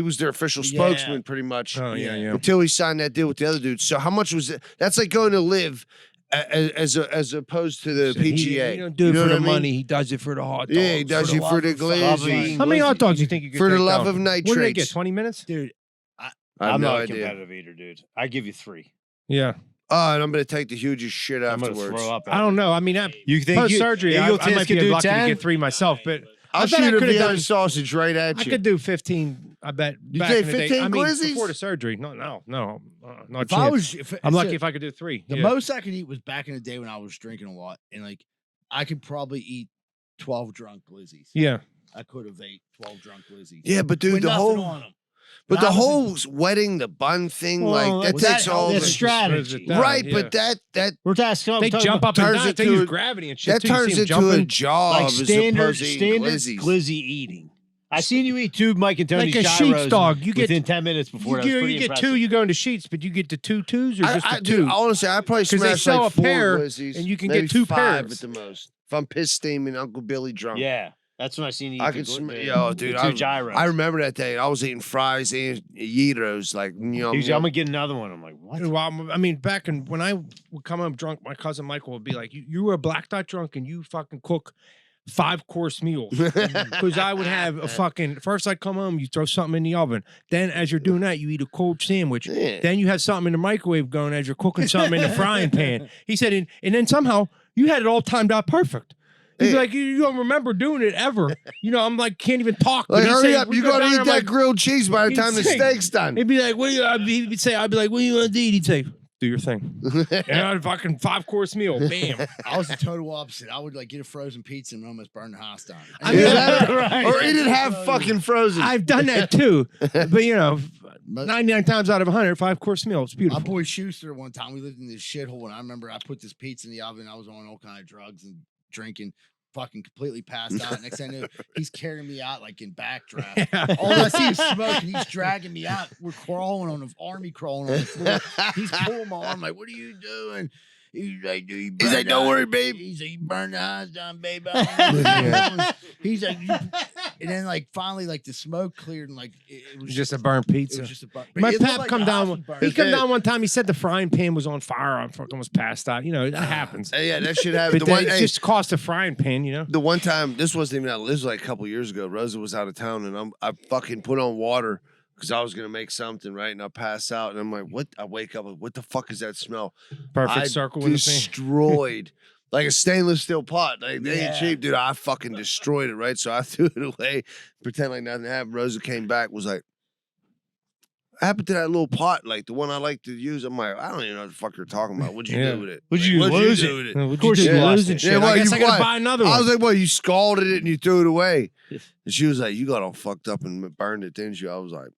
was their official Yeah. spokesman, pretty much. Oh yeah, yeah. Until he signed that deal with the other dude. So how much was it? That's like going to live as opposed to the PGA. He don't do it You know for what the I mean? money. He does it for the hot dogs. Yeah, he does you for the love glaze. eating How many hot glizzy. dogs do you think you could For the take love down? of nitrates. What did they get? 20 minutes? Dude, I have I'm no not a idea. competitive eater, dude. I give you 3. Yeah. Oh, and I'm gonna take the hugest shit I'm going afterwards. to throw up. I don't know. I mean, You think post surgery, I egotists might could be do lucky 10? to get 3 myself, but I'll I bet I shoot a could've Vienna done- sausage right at I you. could do 15. I bet. You back take in the day. 15 I mean, glizzies? before the surgery. No, not a if I chance. was, I'm lucky if I could do 3. The Yeah. most I could eat was back in the day when I was drinking a lot, and like I could probably eat 12 drunk glizzies. Yeah. I could have ate 12 drunk glizzies. Yeah, but dude, With the nothing whole on 'em. but But the I whole wedding, the bun thing, Well, like that was takes that all That's the strategy. right. Yeah. But that We're talking. They jump up and turns down. They into use a- gravity and shit. that too. You turns see 'em into a jumping. job like as standard opposed to eating glizzies. glizzy eating. I seen you eat 2 Mike and Tony's Like a gyros sheep's dog. You get- within 10 minutes before. That was pretty You get impressive. 2, you go into sheets, but you get the 2 twos or just the 2? Dude, honestly, I probably 'Cause they smash sell like a 4 pair, glizzies, and you can maybe get 2 5 pairs. at the most. If I'm pissed steaming Uncle Billy drunk. Yeah, that's when I seen you. I eat could the smell. gli- Yo, the dude, 2 gyros. I remember that day. I was eating fries and gyros, like He was, I'm gonna get another one. I'm like, what? Well, I mean, back when I would come home drunk, my cousin Michael would be like, "You were a black dot drunk, and you fucking cook 5-course meals because I would have a fucking first. I come home, you throw something in the oven. Then as you're doing that, you eat a cold sandwich. Yeah. Then you have something in the microwave going as you're cooking something in the frying pan. He said, and then somehow you had it all timed out perfect. He's like, you don't remember doing it ever. You know, I'm like, can't even talk. Like, hurry up! You gotta eat that grilled cheese by the time the steak's done. He'd be like, what do you? I'd be like, what do you want to eat? He'd say, do your thing. And I'd fucking 5-course meal. Bam. I was the total opposite. I would like get a frozen pizza and almost burn the house down. I mean, right. Or eat it half fucking frozen. I've done that too. But you know, 99 times out of 100, 5-course meal. It's beautiful. My boy Schuster, one time we lived in this shithole, and I remember I put this pizza in the oven. I was on all kind of drugs and drinking. Fucking completely passed out. Next thing I knew, he's carrying me out like in backdraft. Yeah. All I see is smoke, and he's dragging me out. We're crawling on the army crawling on the floor. He's pulling my arm. I'm like, what are you doing? He's like, dude, he's like, don't worry, babe. He's like, you burned the house down, babe. He's like, and then like finally, like the smoke cleared, and like it was just a burnt pizza. It was just a burnt. My pap come down. He come down one time. He said the frying pan was on fire. I fucking was passed out. You know that happens. Yeah, that should happen. But it just cost a frying pan. You know. The one time, this wasn't even out. This was like a couple years ago. Rosa was out of town, and I fucking put on water because I was gonna make something, right? And I pass out, and I'm like, what? I wake up, like, what the fuck is that smell? Perfect circle in the pan. Destroyed. Like a stainless steel pot. Like, they ain't cheap, dude. I fucking destroyed it, right? So I threw it away, pretend like nothing happened. Rosa came back, was like, what happened to that little pot? Like the one I like to use. I'm like, I don't even know what the fuck you're talking about. What'd you do with it? What'd you lose it? Do with it? Of course you lose it. Yeah, well, I guess I gotta buy another one. I was like, well, you scalded it and you threw it away. And she was like, you got all fucked up and burned it, didn't you? I was like,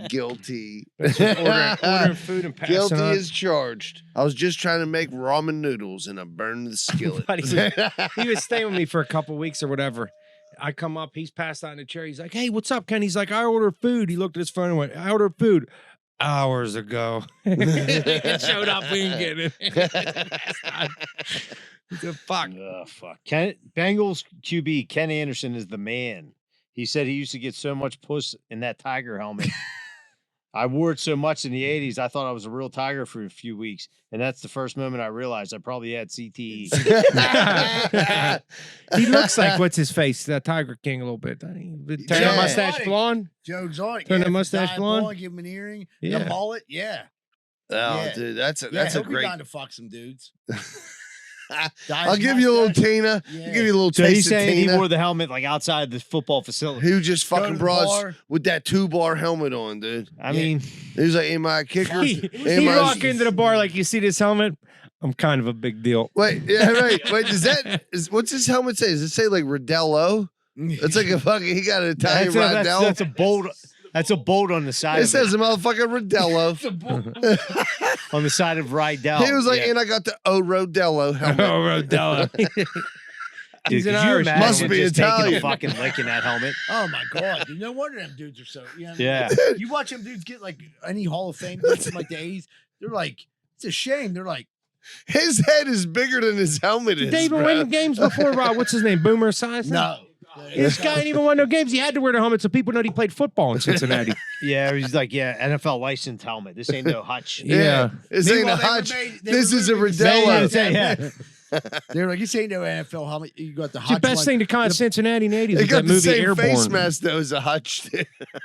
guilty. Ordering food and passing guilty on. is charged. I was just trying to make ramen noodles and I burned the skillet. He was staying with me for a couple weeks or whatever. I come up, he's passed out in the chair. He's like, hey, what's up, Ken? He's like, I ordered food. He looked at his phone and went, I ordered food hours ago. It showed up, we didn't get it. The fuck. Oh, fuck. Bengals QB Ken Anderson is the man. He said he used to get so much puss in that tiger helmet. I wore it so much in the 80s, I thought I was a real tiger for a few weeks. And that's the first moment I realized I probably had CTE. He looks like, what's his face? Tiger King a little bit. Turn the mustache blonde. Joe Exotic. Turn the mustache blonde. Give him an earring. Yeah. The mullet. Yeah. Oh, dude, that's a great. Down to fuck some dudes. I'll give you a little Tina. Yeah. I'll give you a little So taste he's saying of Tina. he wore the helmet like outside the football facility. Who just fucking the brought bar. with that 2-bar helmet on, dude? I mean, he was like, "Am I a kicker?" He walk into the bar like, you see this helmet? I'm kind of a big deal. Wait, yeah, right. Wait, what's his helmet say? Does it say like Rodello? It's like a fucking. He got an Italian Rodell. That's a bolt. That's a bolt on the side. It says a motherfucking Rodello. On the side of Rydell. He was like, and I got the Rodello helmet. Rodello. He's an Irish. Must be Italian. A fucking lick in that helmet. Oh my god! Dude, no wonder them dudes are so. You know, Yeah. You watch them dudes get like any Hall of Fame dudes from like the 80s. They're like, it's a shame. They're like, his head is bigger than his helmet is. Did they even win games before? What's his name? Boomer Esiason? no. This guy didn't even win no games. He had to wear the helmet so people know he played football in Cincinnati. Yeah, he's like, NFL licensed helmet. This ain't no Hutch. Yeah. This ain't a Hutch. This is a Rodello. Yeah. They're like, this ain't no NFL helmet. You got the It's Hutch the best one. thing to come out of Cincinnati in the 80s. They was got that the movie same Airborne. face mask that was a Hutch.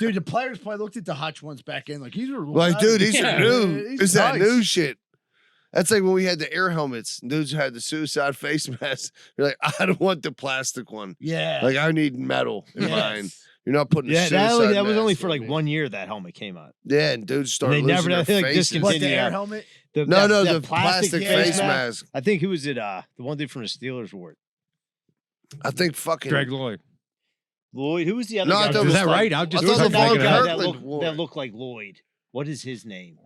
Dude, the players probably looked at the Hutch ones back in like, these are Like, dude, these are new. These It's are that nice. new shit. That's like when we had the air helmets. Dudes who had the suicide face mask. You're like, I don't want the plastic one. Yeah. Like, I need metal in mine. You're not putting a Yeah, suicide that was mask only for on like me. 1 year that helmet came out. Yeah, and dudes started They losing never their like faces. What, the discontinued air that. helmet? The that plastic face mask. I think who was it? The one dude from the Steelers wore it. I think fucking Greg Lloyd. Lloyd. Who was the other No, guy? I thought it Is was that like- right? I'll I just thought There was the another Von guy Kirkland wore that it. looked like Lloyd. What is his name?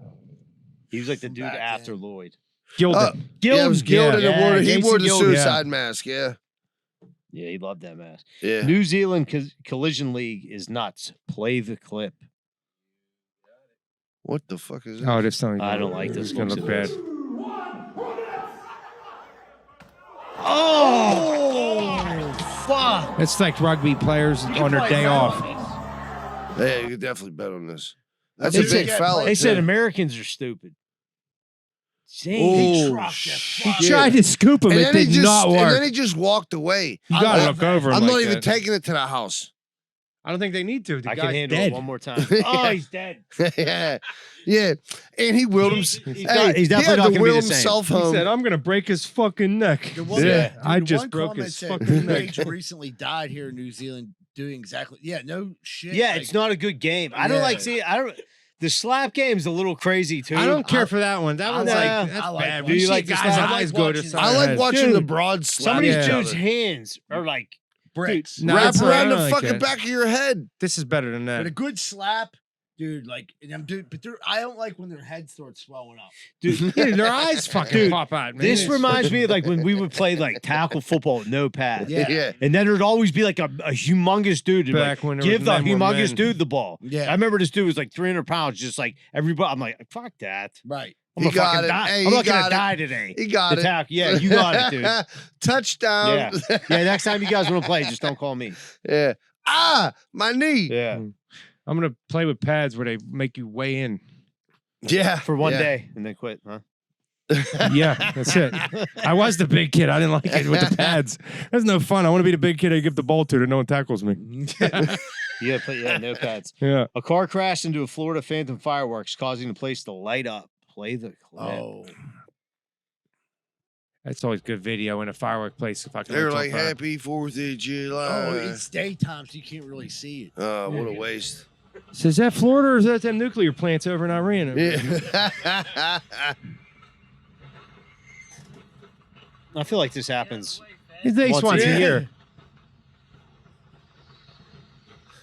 He was like the dude Back after then. Lloyd. Gilden. Yeah, it was Gilden. Yeah, He Jason wore the Gilden. suicide mask. Yeah. Yeah, he loved that mask. Yeah. New Zealand Collision League is nuts. Play the clip. What the fuck is that? Oh, this song. I don't like It's this. going to look bad. Oh, fuck. It's like rugby players on their day off. Yeah, you could definitely bet on this. That's They a big said- fella. They said too. Americans are stupid. He tried to scoop him. It did not work. And then he just walked away. You gotta look over him. I'm like not even that. taking it to the house. I don't think they need to. The I guy's can handle dead. it one more time. Oh, he's dead. yeah. And he willed him. He's definitely not to gonna be will the same. himself He home. said, "I'm gonna break his fucking neck." I just broke his fucking neck. Page recently died here in New Zealand doing exactly. Yeah, no shit. Yeah, like, it's not a good game. I don't like seeing. I don't. The slap game's a little crazy too. I don't care for that one. That one's like that's bad. Do you like the guys' slap? eyes go to side? I like watching Dude, the broad slap. Some of these each dudes' other. hands are like bricks. No, Wrap it's- around I the don't like fucking that. back of your head. This is better than But a that. good slap, dude. Like, and I'm dude, but I don't like when their head starts swelling up. dude. Yeah, their eyes fucking pop out, man. This It's reminds me of like when we would play like tackle football with no pads. Yeah. And then there'd always be like a humongous dude and Back like, when there give was the men were humongous men. dude the ball. Yeah. I remember this dude was like 300 pounds, just like everybody. I'm like, fuck that. Right. I'm He gonna got fucking it. die. Hey, I'm he not gonna got it. die today. He got The it. tackle. Yeah, you got it, dude. Touchdown. Yeah. Yeah, next time you guys want to play, just don't call me. Yeah. Ah, my knee. Yeah. I'm gonna play with pads where they make you weigh in. Yeah. For one yeah. day and then quit, huh? Yeah, that's it. I was the big kid. I didn't like it with the pads. That's no fun. I want to be the big kid I give the ball to that no one tackles me. You gotta play, no pads. Yeah. A car crashed into a Florida Phantom fireworks, causing the place to light up. Play the clip. Oh. That's always good video in a firework place. If I can They're talk like, about it. Happy 4th of July. Oh, it's daytime, so you can't really see it. What a waste. So is that Florida or is that them nuclear plants over in Iran? Yeah. I feel like this happens. At least once a year.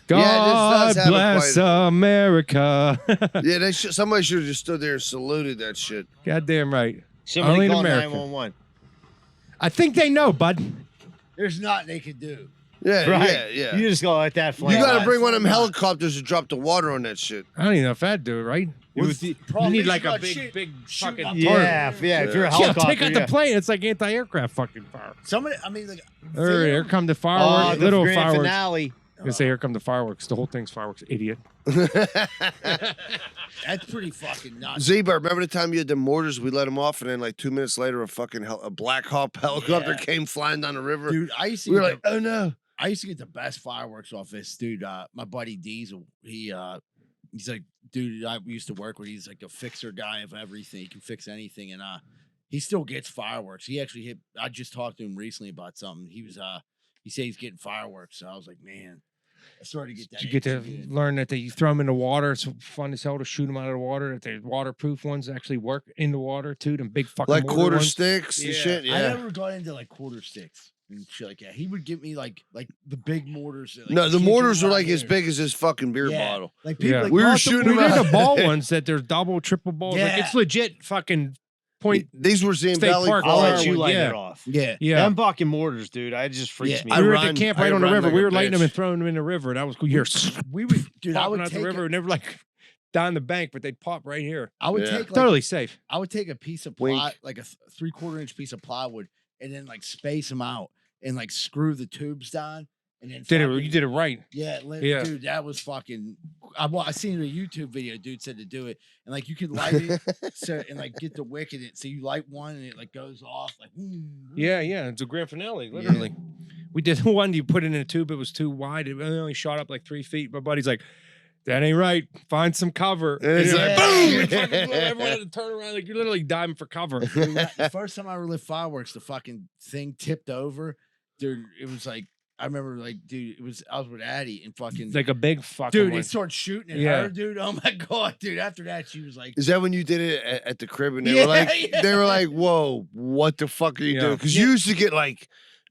Yeah, God this does have a bless quite- America. Yeah, somebody should have just stood there and saluted that shit. Goddamn right. Somebody Only in call America. 911. I think they know, bud. There's nothing they can do. Yeah, Right. yeah. You just go let that fly. You got to bring one of them helicopters to drop the water on that shit. I don't even know if I'd do it, right? You need like a big fucking target. Yeah, if you're a Yeah, helicopter. take out the plane. It's like anti-aircraft fucking fire. Somebody, I mean, like, Here come the Oh, fireworks. the little grand fireworks. finale. I'm gonna say, here come the fireworks. The whole thing's fireworks, idiot. that's pretty fucking nuts. Zebra, remember the time you had the mortars? We let them off, and then like 2 minutes later, a Black Hawk helicopter came flying down the river. Dude, I used to We were get like, oh no. I used to get the best fireworks off this dude. My buddy Diesel, he's like, dude, I used to work with. He's like a fixer guy of everything. He can fix anything, and he still gets fireworks. He actually hit. I just talked to him recently about something. He said he's getting fireworks. So I was like, man, I started to get that. Did you get to learn that you throw them in the water? It's fun as hell to shoot them out of the water. That the waterproof ones actually work in the water too. Them big fucking Like mortar quarter ones. sticks and shit. I Yeah. never got into like quarter sticks and shit like that. He would give me like the big mortars. That, like, No, the kids mortars were around like as here. big as this fucking beer Yeah. bottle. Like people, Yeah. like, We were bought the shooting We them did out. the ball ones that they're double, triple balls. Like Yeah. it's legit fucking point. These were Zane State Valley. Park I'll let firework, you light yeah. it off. Yeah. Yeah. Them fucking mortars, dude. I just freaks me I out. We were run- at the camp I right on the run river. like We a were lighting them bitch. and throwing them in the river. That was cool. You're we would Dude, I popping would out the take river it. and they were like down the bank, but they'd pop right here. I would Yeah. take like, Totally safe. I would take a piece of Wink. ply, like a 3/4 inch piece of plywood, and then like space them out and like screw the tubes down, and then You did it right. Yeah, Yeah. dude, that was fucking. I seen a YouTube video. Dude said to do it, and like you could light it, so and like get the wick in it. So you light one, and it like goes off like. Yeah, yeah. It's a grand finale, literally. We did one. You put it in a tube. It was too wide. It only shot up like 3 feet. My buddy's like, "That ain't right. Find some cover." And It's you're like, like, boom! It fucking blew. Everyone had to turn around. Like you're literally diving for cover. Dude, the first time I ever lit fireworks, the fucking thing tipped over. Dude, it was like I remember, like, dude, I was with Addie and fucking. It's like a big fucking. Dude, one. it started shooting at Yeah. her, dude. Oh my god, dude. After that, she was like, Is that when you did it at the crib and they Yeah, were like, yeah. they were like, whoa, what the fuck are you Yeah. doing? Because you used to get like,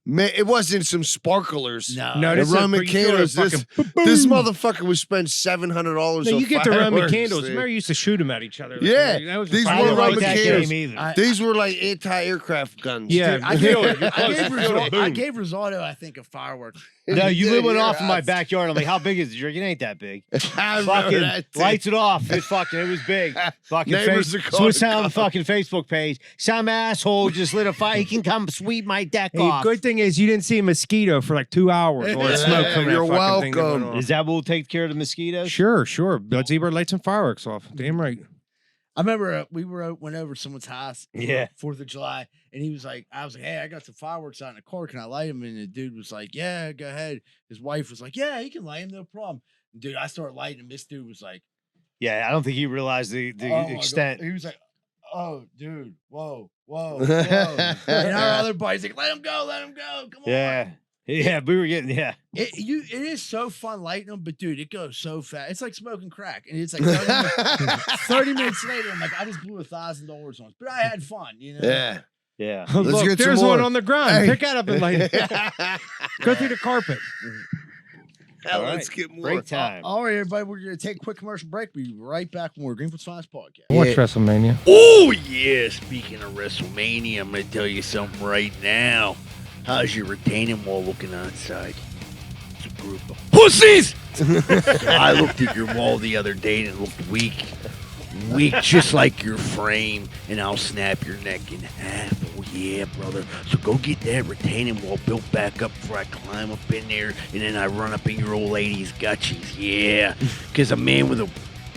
man, it wasn't some sparklers. no, No, The this is Roman you feel candles. it This, fucking this motherfucker would spend $700. No, on you get the Roman fireworks, candles. dude. Remember, you used to shoot them at each other. Yeah, that was these I were didn't like Roman that candles. game either. These were like anti-aircraft guns. Yeah, I feel gave, it. I gave Feel it. Risotto, I Boom. gave Risotto, I think, a firework. No, you did lit one your off in my house. backyard. I'm like, how big is it? You're like, it ain't that big. I remember Fucking that, dude. lights it off. It was big. Fucking Neighbors are calling Swiss Sound the fucking Facebook page. Some asshole just lit a fire. He can come sweep my deck Hey, off. good thing is you didn't see a mosquito for like 2 hours or Yeah, smoke from you're that fucking thing that welcome. went off. Is that what will take care of the mosquitoes? Sure. But Zebra light some fireworks off. Damn right. I remember we went over someone's house for Yeah. 4th of July, and he was like, I was like, hey, I got some fireworks out in the car. Can I light them? And the dude was like, yeah, go ahead. His wife was like, yeah, he can light them, no problem. And dude, I started lighting them. This dude was like, Yeah, I don't think he realized the oh my extent. God. He was like, oh, dude, whoa. And our other buddy's like, let him go, come on. Yeah, we were getting It is so fun lighting them, but dude, it goes so fast. It's like smoking crack, and it's like 30 minutes later. I'm like, I just blew $1,000 on it, but I had fun, you know. Yeah. Yeah. Look, there's one on the ground. Hey. Pick that up and light it. Go through the carpet. Hell, All let's right. get more. Break time. All right, everybody, we're gonna take a quick commercial break. We'll be right back with more Greenfield's Finest podcast. Watch WrestleMania. Oh, yeah. Speaking of WrestleMania, I'm going to tell you something right now. How's your retaining wall looking outside? It's a group of pussies! I looked at your wall the other day and it looked weak. Weak, just like your frame, and I'll snap your neck in half. Oh, yeah, brother. So go get that retaining wall built back up before I climb up in there, and then I run up in your old lady's gutsies. Yeah, because a man with a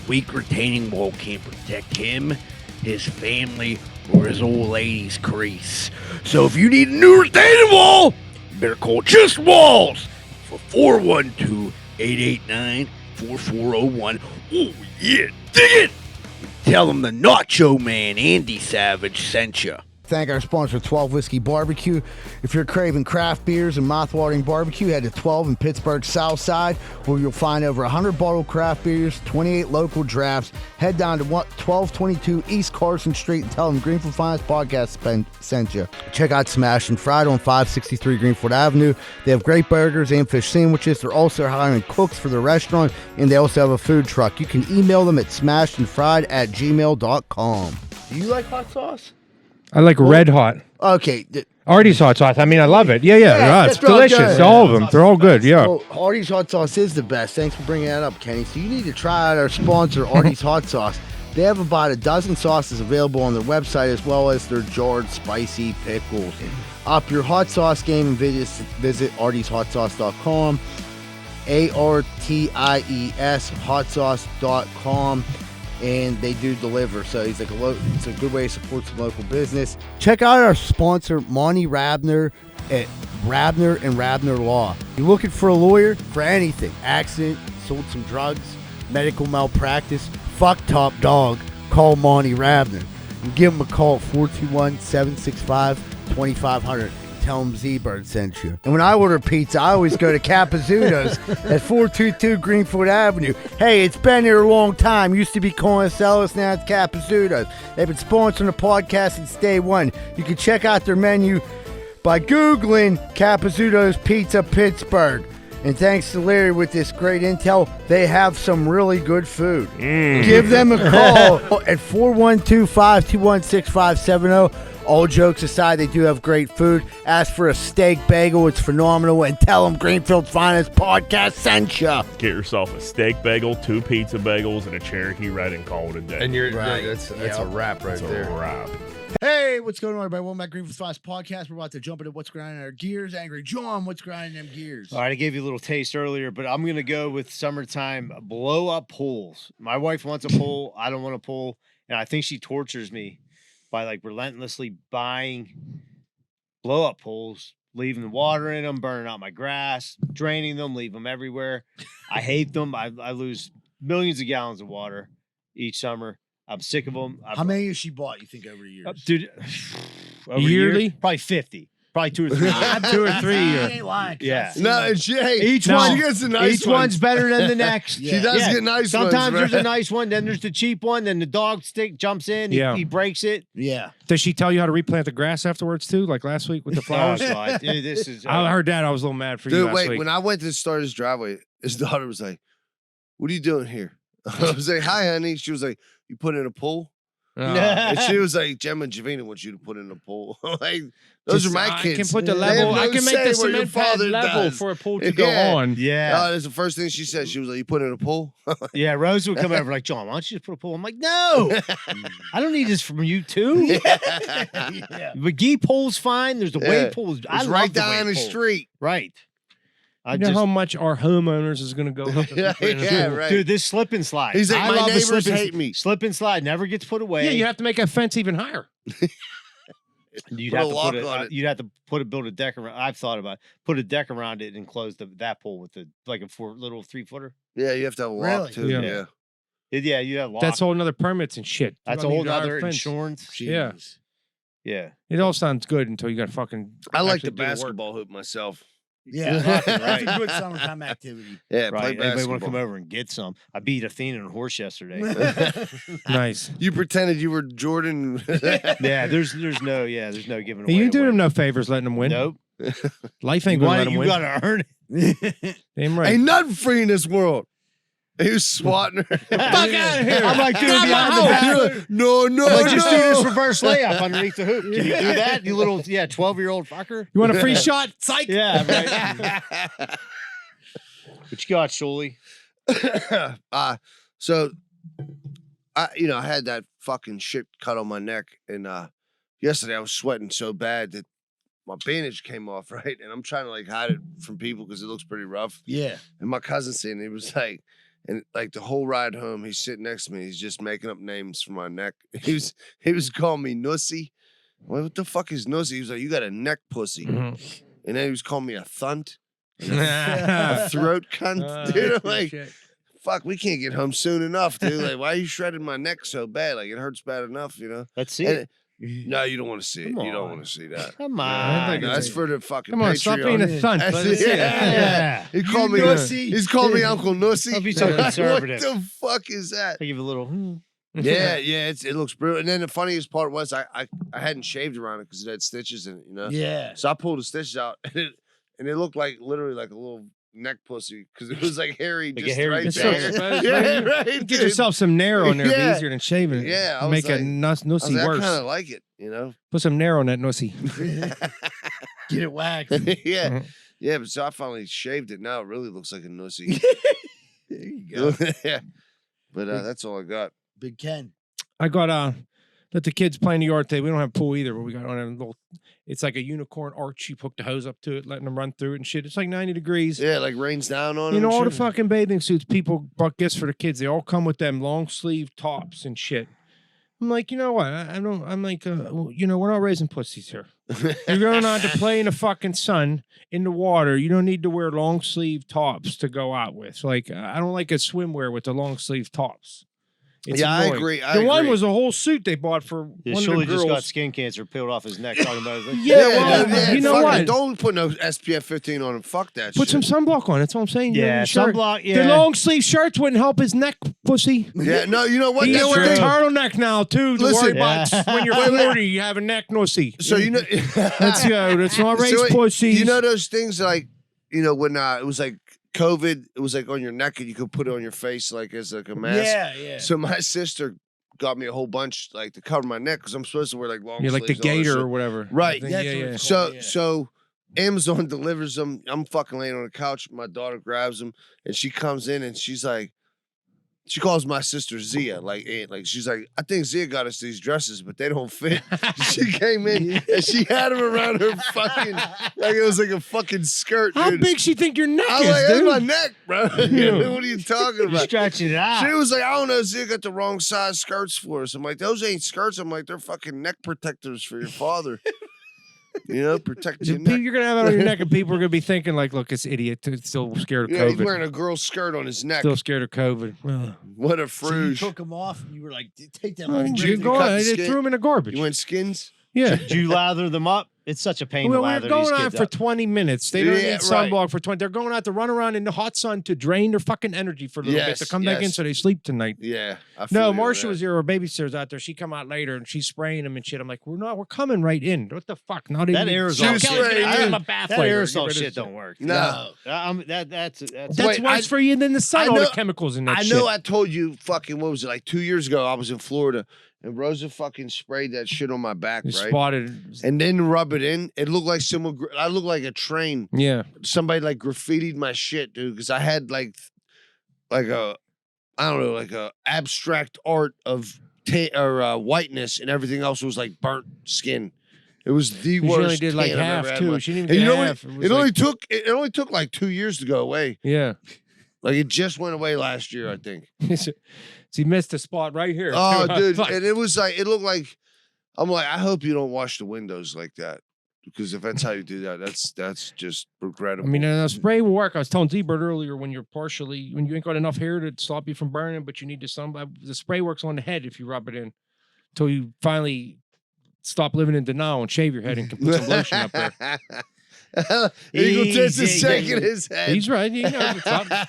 weak retaining wall can't protect him, his family, or his old lady's crease. So if you need a new retaining wall, you better call Just Walls for 412-889-4401. Oh, yeah, dig it! Tell them the Nacho Man, Andy Savage, sent you. Thank our sponsor, 12 Whiskey Barbecue. If you're craving craft beers and mouth-watering barbecue, head to 12 in Pittsburgh South Side, where you'll find over 100 bottled craft beers, 28 local drafts. Head down to 1222 East Carson Street and tell them Greenfield Finest Podcast sent you. Check out Smash and Fried on 563 Greenfield Avenue. They have great burgers and fish sandwiches. They're also hiring cooks for their restaurant, and they also have a food truck. You can email them at smashedandfried@gmail.com. Do you like hot sauce? I like red hot. Okay. Artie's hot sauce. I mean, I love it. Yeah, it's they're all delicious. good. All of them. They're all good. Yeah. Well, Artie's hot sauce is the best. Thanks for bringing that up, Kenny. So you need to try out our sponsor, Artie's hot sauce. They have about a dozen sauces available on their website, as well as their jarred spicy pickles. Up your hot sauce game and visit artieshotsauce.com, ARTIES hotsauce.com. And they do deliver, so he's like it's a good way to support some local business. Check out our sponsor, Monty Rabner at Rabner and Rabner Law. You're looking for a lawyer for anything: accident, sold some drugs, medical malpractice, fuck top dog. Call Monty Rabner and give him a call at 421-765-2500. Tell them Z-Bird sent you. And when I order pizza, I always go to Capizzuto's at 422 Greenfield Avenue. Hey, it's been here a long time. Used to be Corncelis, now it's Capizzuto's. They've been sponsoring the podcast since day one. You can check out their menu by Googling Capizzuto's Pizza Pittsburgh. And thanks to Larry with this great intel, they have some really good food. Give them a call at 412-521-6570. All jokes aside, they do have great food. Ask for a steak bagel. It's phenomenal. And tell them Greenfield's Finest Podcast sent you. Get yourself a steak bagel, 2 pizza bagels, and a Cherokee Red and call it a day. And you're Right. that's a wrap right That's there. a wrap. Hey, what's going on, everybody? Welcome back to Greenfield's Finest Podcast. We're about to jump into what's grinding our gears. Angry John, what's grinding them gears? All right, I gave you a little taste earlier, but I'm going to go with summertime blow-up pools. My wife wants a pool. I don't want a pool, and I think she tortures me by, like, relentlessly buying blow-up pools, leaving the water in them, burning out my grass, draining them, leave them everywhere. I hate them. I lose millions of gallons of water each summer. I'm sick of them. How many has she bought, you think, over the years? Dude, over Yearly? years, probably 50. Probably 2 or 3 years. 2 or 3 I years. ain't lying. 'Cause Yeah. I've seen No, them. Each one, she gets the nice each one's better than the next. She does get nice Sometimes ones, there's a right? nice one, then there's the cheap one, then the dog stick jumps in, Yeah. he breaks it. Yeah. Does she tell you how to replant the grass afterwards too, like last week with the flowers? Oh, God. Dude, this is. I heard that. I was a little mad for you Dude, last wait, week. when I went to start his driveway, his daughter was like, "What are you doing here?" I was like, "Hi, honey." She was like, "You put in a pool?" And she was like, "Gemma and Javina want you to put in a pool." Like, those are my I kids. can put the They have level. no I can make say the what your cement pad father level does. for a pool to go Yeah. on. Yeah. That's the first thing she said. She was like, "You put in a pool?" Yeah, Rose would come over like, John, why don't you just put a pool? I'm like, no, I don't need this from you too. Yeah. The gee pool's fine. There's the wave pools. I It's love right the down wave the pool. street. Right. You know how much our homeowners is going to go up. Right. Dude, this slip and slide. He's like, I my love the neighbors hate me. Slip and slide never gets put away. Yeah, you have to make a fence even higher. You'd Put have a to lock put on it. You'd have to build a deck around. I've thought about it. Put a deck around it and close that pole with like a little 3-footer. Yeah, you have to have a lock too. Yeah. Yeah, you have lock. That's a whole nother permits and shit. That's You a don't whole need to hire other a fence. insurance. Yeah. Yeah. It all sounds good until you got to fucking. I like the actually do work. basketball hoop myself. Yeah, Right. that's a good summertime activity. Yeah, Right. play Anybody want to basketball. come over and get some? I beat Athena on a horse yesterday. Nice. You pretended you were Jordan. Yeah, there's no giving away. You ain't doing away. them no favors letting them win. Nope. Life ain't You going to let want it, them you win. gotta earn it. Damn right. Ain't nothing free in this world. He was swatting her. Fuck out of here. I'm like, dude, Get out behind my the house. back. You're like, no, I'm like, just do this no. reverse layup underneath the hoop. Can you do that? You little 12-year-old fucker. You want a free shot? Psych. Yeah, right. What you got, Shuley? So I had that fucking shit cut on my neck, and yesterday I was sweating so bad that my bandage came off, right? And I'm trying to like hide it from people because it looks pretty rough. Yeah. And my cousin seen it, he was like, and like the whole ride home, he's sitting next to me, he's just making up names for my neck. He was calling me Nussy. Well, what the fuck is Nussy? He was like, you got a neck pussy. And then he was calling me a thunt. A throat cunt. Dude, I'm like, fuck, we can't get home soon enough, dude. Like, why are you shredding my neck so bad? Like, it hurts bad enough, you know? Let's see And it. No, you don't want to see it. Come You don't on. want to see that. Come on. No, that's for the fucking Come on, Patreon. stop being a thunt. That's- Let's see it. yeah. He called me Nussy. He's called me Uncle Nussy. Hope he's so What conservative. the fuck is that? I give you a little. Yeah, it looks brutal. And then the funniest part was I hadn't shaved around it because it had stitches in it, you know? Yeah. So I pulled the stitches out and it looked like literally like a little neck pussy because it was like hairy, Like a just hairy right It's so there. exposed, Yeah, man. right. Get dude. yourself some Nair on there. It'd be Yeah. easier than shaving it. Yeah, I was Make like- a I was nussy like, I worse. kind of like it, you know? Put some Nair on that nussy. Get it waxed. Yeah. Mhm. Yeah, but so I finally shaved it. Now it really looks like a nussy. There you go. Yeah. But that's all I got. Big Ken. I got let the kids play in the yard today. We don't have a pool either, but we got on a little. It's like a unicorn arch. You hook the hose up to it, letting them run through it and shit. It's like 90 degrees. Yeah, like rains down on You them know, and all the shit. fucking bathing suits people bought gifts for the kids. They all come with them long sleeve tops and shit. I'm like, you know what? I don't. I'm like, well, you know, we're not raising pussies here. You're going out to play in the fucking sun in the water. You don't need to wear long sleeve tops to go out with. Like, I don't like a swimwear with the long sleeve tops. It's Yeah, I annoying. agree. I The one agree. was a whole suit they bought for Yeah, one of Shuley the just got girls. skin cancer peeled off his neck talking about it. Yeah, well, you know fuck what? it. Don't put no SPF 15 on him. Fuck that Put shit. some sunblock on. That's all I'm saying. You know, Yeah, your shirt. sunblock. The Yeah. long sleeve shirts wouldn't help his neck, pussy. Yeah, no, you know what? He's That's wearing a true. turtleneck now too. To Listen, worry about yeah. when you're Wait, wait. 40, you have a neck nussy. So you know, Let's go. That's not race So wait, pussies. you know those things like, you know, when it was like COVID, it was like on your neck and you could put it on your face like as like a mask. Yeah, yeah. So my sister got me a whole bunch like to cover my neck because I'm supposed to wear like long You're like the sleeves and all that gator shit. or whatever. Right. Yeah, That's yeah, what yeah. it's So called, yeah. so Amazon delivers them. I'm fucking laying on the couch. My daughter grabs them and she comes in and she's like, she calls my sister Zia, like aunt. Like she's like, I think Zia got us these dresses, but they don't fit. She came in and she had them around her fucking like it was like a fucking skirt. How dude. big she think your neck I was is, like, that's dude? my neck, bro. What are you talking You're about? stretching it out. She was like, I don't know, Zia got the wrong size skirts for us. I'm like, those ain't skirts. I'm like, they're fucking neck protectors for your father. You know, protect your neck. You're gonna have it on your neck, and people are gonna be thinking like, "Look, this idiot is still scared of Yeah, he's COVID. wearing a girl's skirt on his neck. Still scared of COVID." Well, What a So you fruge. took them off and you were like, take them well, off. you go cut on, the they skin. threw them in the garbage. You went skins? Yeah. Did you lather them up? It's such a pain Well, to we're lather going these out kids for up. 20 minutes. They don't Yeah, need sunblock for 20. They're going out to run around in the hot sun to drain their fucking energy for a little bit Yes, to come back in yes. so they sleep tonight. Yeah. I feel No, you on Marcia that. was here. Her babysitter's out there. She come out later and she's spraying them and shit. I'm like, we're coming right in. What the fuck? Not That even. aerosol Kelly's gonna shit- give him a bath That later. aerosol Get rid of shit this don't work. No. That's That's Wait, worse for you than the sun. I All the know- chemicals in that I shit. know I told you fucking, what was it, like 2 years ago, I was in Florida and Rosa fucking sprayed that shit on my back, You right? spotted. And then rub it in. It looked like someone, I looked like a train. Yeah. Somebody like graffitied my shit, dude, because I had like a, I don't know, like a abstract art of whiteness and everything else was like burnt skin. It was the She worst. only did like can I've half ever had too. one. She didn't And even you get know half. what? was It only took like 2 years to go away. Yeah. Like it just went away last year, I think. He missed a spot right here. Oh, dude. Fuck. And it was like, it looked like, I'm like, I hope you don't wash the windows like that. Because if that's how you do that, that's just regrettable. I mean, the spray will work. I was telling Z-Bird earlier when you ain't got enough hair to stop you from burning, but you need the spray works on the head if you rub it in until you finally stop living in denial and shave your head and can put some lotion up there. Eagle Tits is shaking his head. He's right. He knows what's up.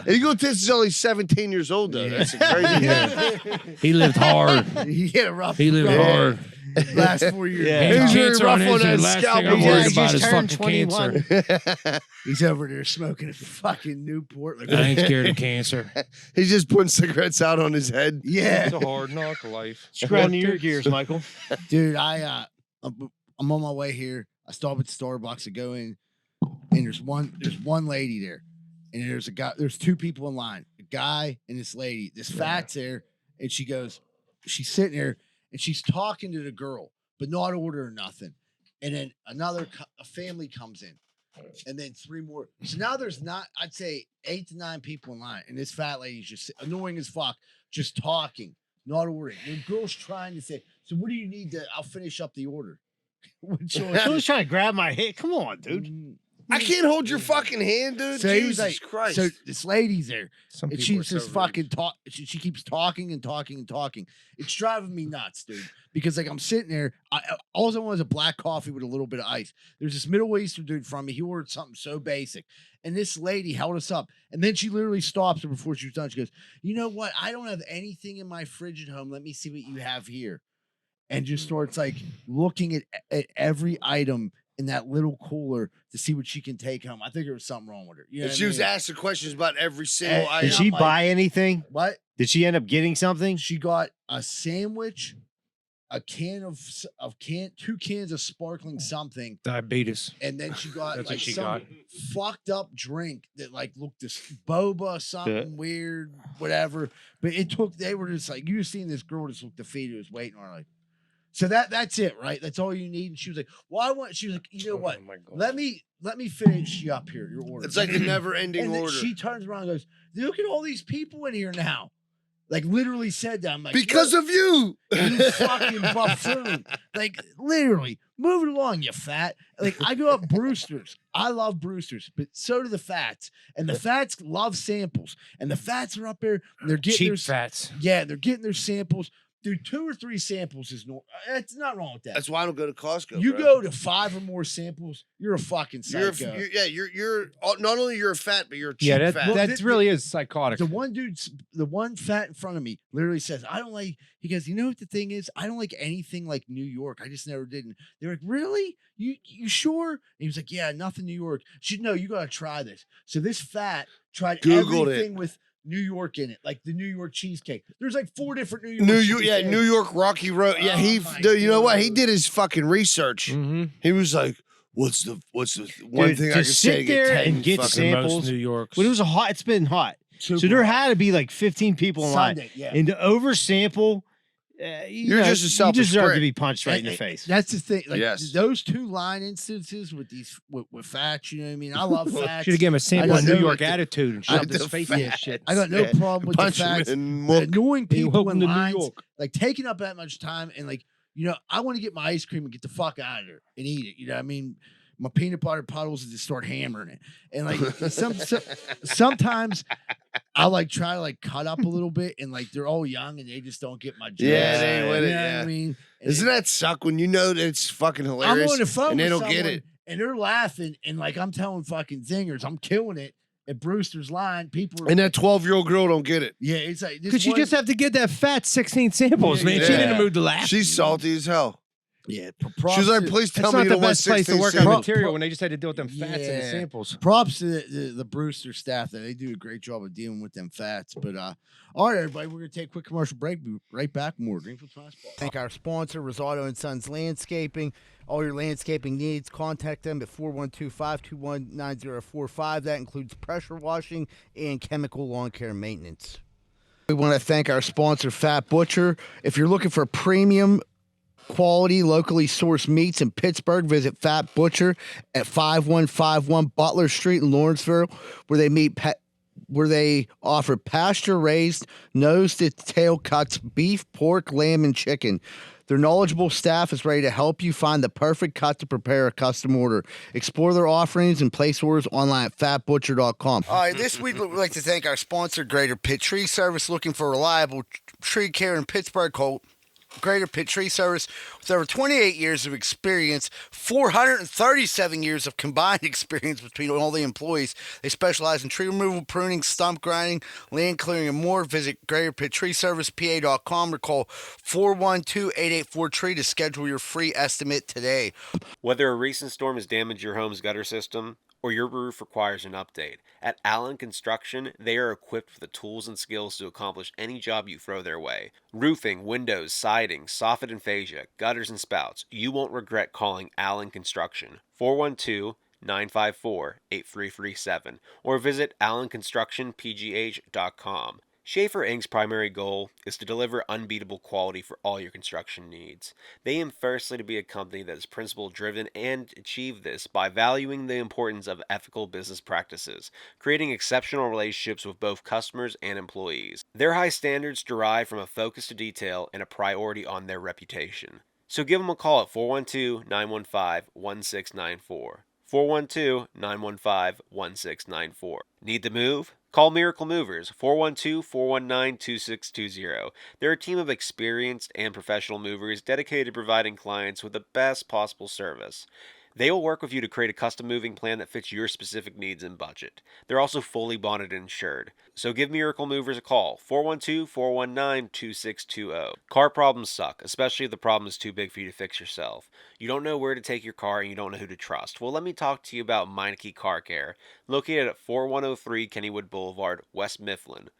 Eagle Tits is only 17 years old, though. That's a crazy. He lived hard. He had a rough. He lived hard. Last 4 years. Yeah. He was really rough on that last scalp. thing I'm Yeah, worried he about just is turned fucking 21. cancer. He's over there smoking a fucking Newport. Like, I ain't scared of cancer. He's just putting cigarettes out on his head. Yeah. It's a hard knock of life. Scrounging your gears, Michael. Dude, I'm on my way here. I stop at Starbucks to go in, and there's one lady there, and there's a guy. There's two people in line, a guy and this lady. This fat's there, and she's sitting there, and she's talking to the girl, but not order or nothing. And then a family comes in, and then 3 more. So now there's I'd say 8 to 9 people in line, and this fat lady's just annoying as fuck, just talking, not ordering. The girl's trying to say, "So what do you need I'll finish up the order." Someone's trying to grab my head. Come on, dude. I can't hold your fucking hand, dude. So he was Jesus like, Christ. so this lady's there, Some and people she's are so just rude. fucking talk. She keeps talking and talking and talking. It's driving me nuts, dude. Because like I'm sitting there, all I want is a black coffee with a little bit of ice. There's this Middle Eastern dude from me. He ordered something so basic, and this lady held us up, and then she literally stops her before she was done. She goes, "You know what? I don't have anything in my fridge at home. Let me see what you have here." And just starts like looking at every item in that little cooler to see what she can take home. I think there was something wrong with her. You know And what she I was mean? asking questions about every single And- item. Did she like- buy anything? What? Did she end up getting something? She got a sandwich, a can of 2 cans of sparkling something, Diabetes. and then she got That's like what she some got. fucked up drink that like looked this boba, something weird, whatever. But they were just like, you seen this girl just looked defeated, was waiting on her, like. So that's it, right? That's all you need. And she was like, "Well, she was like, you know what? Oh my God. Let me finish you up here. Your order." It's like a never-ending And then order. she turns around and goes, "Look at all these people in here now." Like literally said that. I'm like, Because of you. you fucking buffoon. Like literally, move it along, you fat. Like I grew up Brewster's. I love Brewster's, but so do the fats. And the fats love samples. And the fats are up there. And they're getting Cheap fats. Yeah, they're getting their samples. Dude, 2 or 3 samples is no. It's not wrong with that. That's why I don't go to Costco. You bro. go to 5 or more samples, you're a fucking You're, psycho. you're not only you're a fat, but you're a cheap Yeah, fat. that really is psychotic. The one fat in front of me literally says, "I don't like." He goes, "You know what the thing is? I don't like anything like New York. I just never did." And they're like, "Really? You sure?" And he was like, "Yeah, nothing New York." She no, you gotta try this. So this fat tried Googled everything it. with New York in it, like the New York cheesecake. There's like 4 different New York. Yeah, New York Rocky Road. Yeah, Oh, dude, you know what? He God. did his fucking research. Mm-hmm. He was like, "What's the one Dude, thing I to can say sit to get there 10 and get fucking samples. Most New York. When it was it's been hot. So there had to be like 15 people in line. Sunday, yeah. And to oversample, You're just a you selfish deserve prick. to be punched right in the And face. That's the thing. Like Yes. those 2 line instances with these with fats, you know what I mean? I love fats. Should have given him a sample I of got New no- York attitude and shoved his the face in fat. his shit. I got no Yeah. problem with the Punch him facts. in But muck. annoying Hey, people welcome in to New lines, York. like taking up that much time, and like, you know, I want to get my ice cream and get the fuck out of there and eat it. You know what I mean? My peanut butter puddles and just start hammering it. And like sometimes I like try to like cut up a little bit, and like they're all young and they just don't get my jokes. Yeah, they ain't with You it, know what yeah. I mean? And Doesn't that suck when you know that it's fucking I'm hilarious on the phone and they with don't get someone, it? and they're laughing, and like I'm telling fucking zingers, I'm killing it at Brewster's line. People are, And that 12-year-old girl don't get it. yeah, it's like this Because you one- just have to get that fat 16 samples, Yeah, man. yeah. She ain't in the mood to laugh. She's salty as hell. yeah. She was like, "Please tell That's me not you the don't want best place to 16 work on samples." material when they just had to deal with them fats and the Yeah. samples. Props to the Brewster staff that they do a great job of dealing with them fats. But all right, everybody, we're gonna take a quick commercial break. Be right back. More Greenfield Transport. Thank our sponsor, Rosado and Sons Landscaping. All your landscaping needs, contact them at 412-521-9045. That includes pressure washing and chemical lawn care maintenance. We want to thank our sponsor, Fat Butcher. If you're looking for premium quality, locally sourced meats in Pittsburgh. Visit Fat Butcher at 5151 Butler Street in Lawrenceville, where they offer pasture-raised, nose-to-tail cuts, beef, pork, lamb, and chicken. Their knowledgeable staff is ready to help you find the perfect cut to prepare a custom order. Explore their offerings and place orders online at fatbutcher.com. All right, this week we'd like to thank our sponsor, Greater Pitt Tree Service. Looking for reliable tree care in Pittsburgh, call Greater Pitt Tree Service. With over 28 years of experience, 437 years of combined experience between all the employees. They specialize in tree removal, pruning, stump grinding, land clearing, and more. Visit GreaterPittTreeServicePA.com or call 412-884-TREE to schedule your free estimate today. Whether a recent storm has damaged your home's gutter system or your roof requires an update, at Allen Construction, they are equipped with the tools and skills to accomplish any job you throw their way. Roofing, windows, siding, soffit and fascia, gutters and spouts. You won't regret calling Allen Construction. 412-954-8337 or visit allenconstructionpgh.com. Schaefer Inc.'s primary goal is to deliver unbeatable quality for all your construction needs. They aim firstly to be a company that is principle-driven and achieve this by valuing the importance of ethical business practices, creating exceptional relationships with both customers and employees. Their high standards derive from a focus to detail and a priority on their reputation. So give them a call at 412-915-1694. 412-915-1694. Need to move? Call Miracle Movers, 412-419-2620. They're a team of experienced and professional movers dedicated to providing clients with the best possible service. They will work with you to create a custom moving plan that fits your specific needs and budget. They're also fully bonded and insured. So give Miracle Movers a call, 412-419-2620. Car problems suck, especially if the problem is too big for you to fix yourself. You don't know where to take your car and you don't know who to trust. Well, let me talk to you about Meineke Car Care, located at 4103 Kennywood Boulevard, West Mifflin.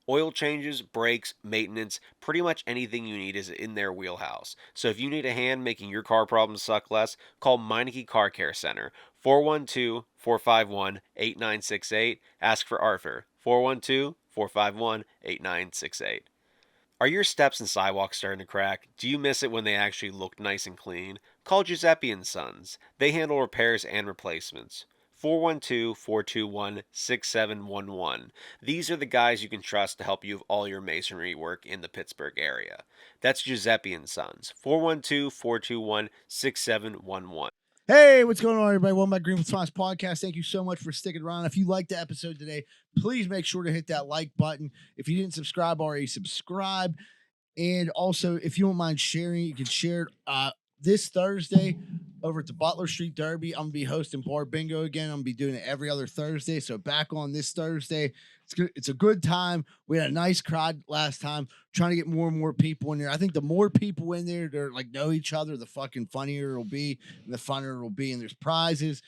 Oil changes, brakes, maintenance, pretty much anything you need is in their wheelhouse. So if you need a hand making your car problems suck less, call Meineke Car Care Center, 412-451-8968. Ask for Arthur, 412-451-8968. Are your steps and sidewalks starting to crack? Do you miss it when they actually look nice and clean? Call Giuseppe & Sons. They handle repairs and replacements. 412-421-6711. These are the guys you can trust to help you with all your masonry work in the Pittsburgh area. That's Giuseppe & Sons. 412-421-6711. Hey, what's going on, everybody? Welcome back to Greenfield's Finest Podcast. Thank you so much for sticking around. If you liked the episode today, please make sure to hit that like button. If you didn't subscribe already, subscribe. And also, if you don't mind sharing, you can share it this Thursday over at the Butler Street Derby. I'm going to be hosting Bar Bingo again. I'm going to be doing it every other Thursday. So back on this Thursday. It's a good time. We had a nice crowd last time. Trying to get more and more people in there. I think the more people in there that like know each other, the fucking funnier it'll be, and the funnier it'll be. And there's prizes.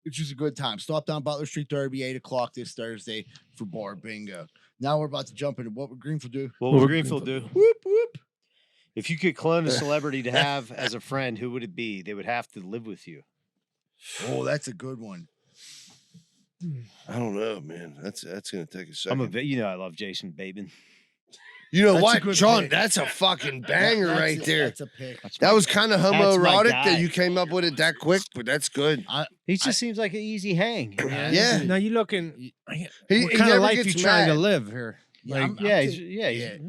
It's just a good time. Stop down Butler Street Derby, 8:00 this Thursday for Bar Bingo. Now we're about to jump into what would Greenfield do? What would Greenfield do? Whoop whoop. If you could clone a celebrity to have as a friend, who would it be? They would have to live with you. Oh, that's a good one. I don't know, man. That's gonna take a second. I love Jason Bateman. You know That's a what, good John? pick. That's a fucking banger right there. That's a pick. That was kind of homoerotic guy. that you came up with it that quick, but that's good. He just seems like an easy hang. Yeah. Now you looking. What He kind never of life gets you trying to mad. live here?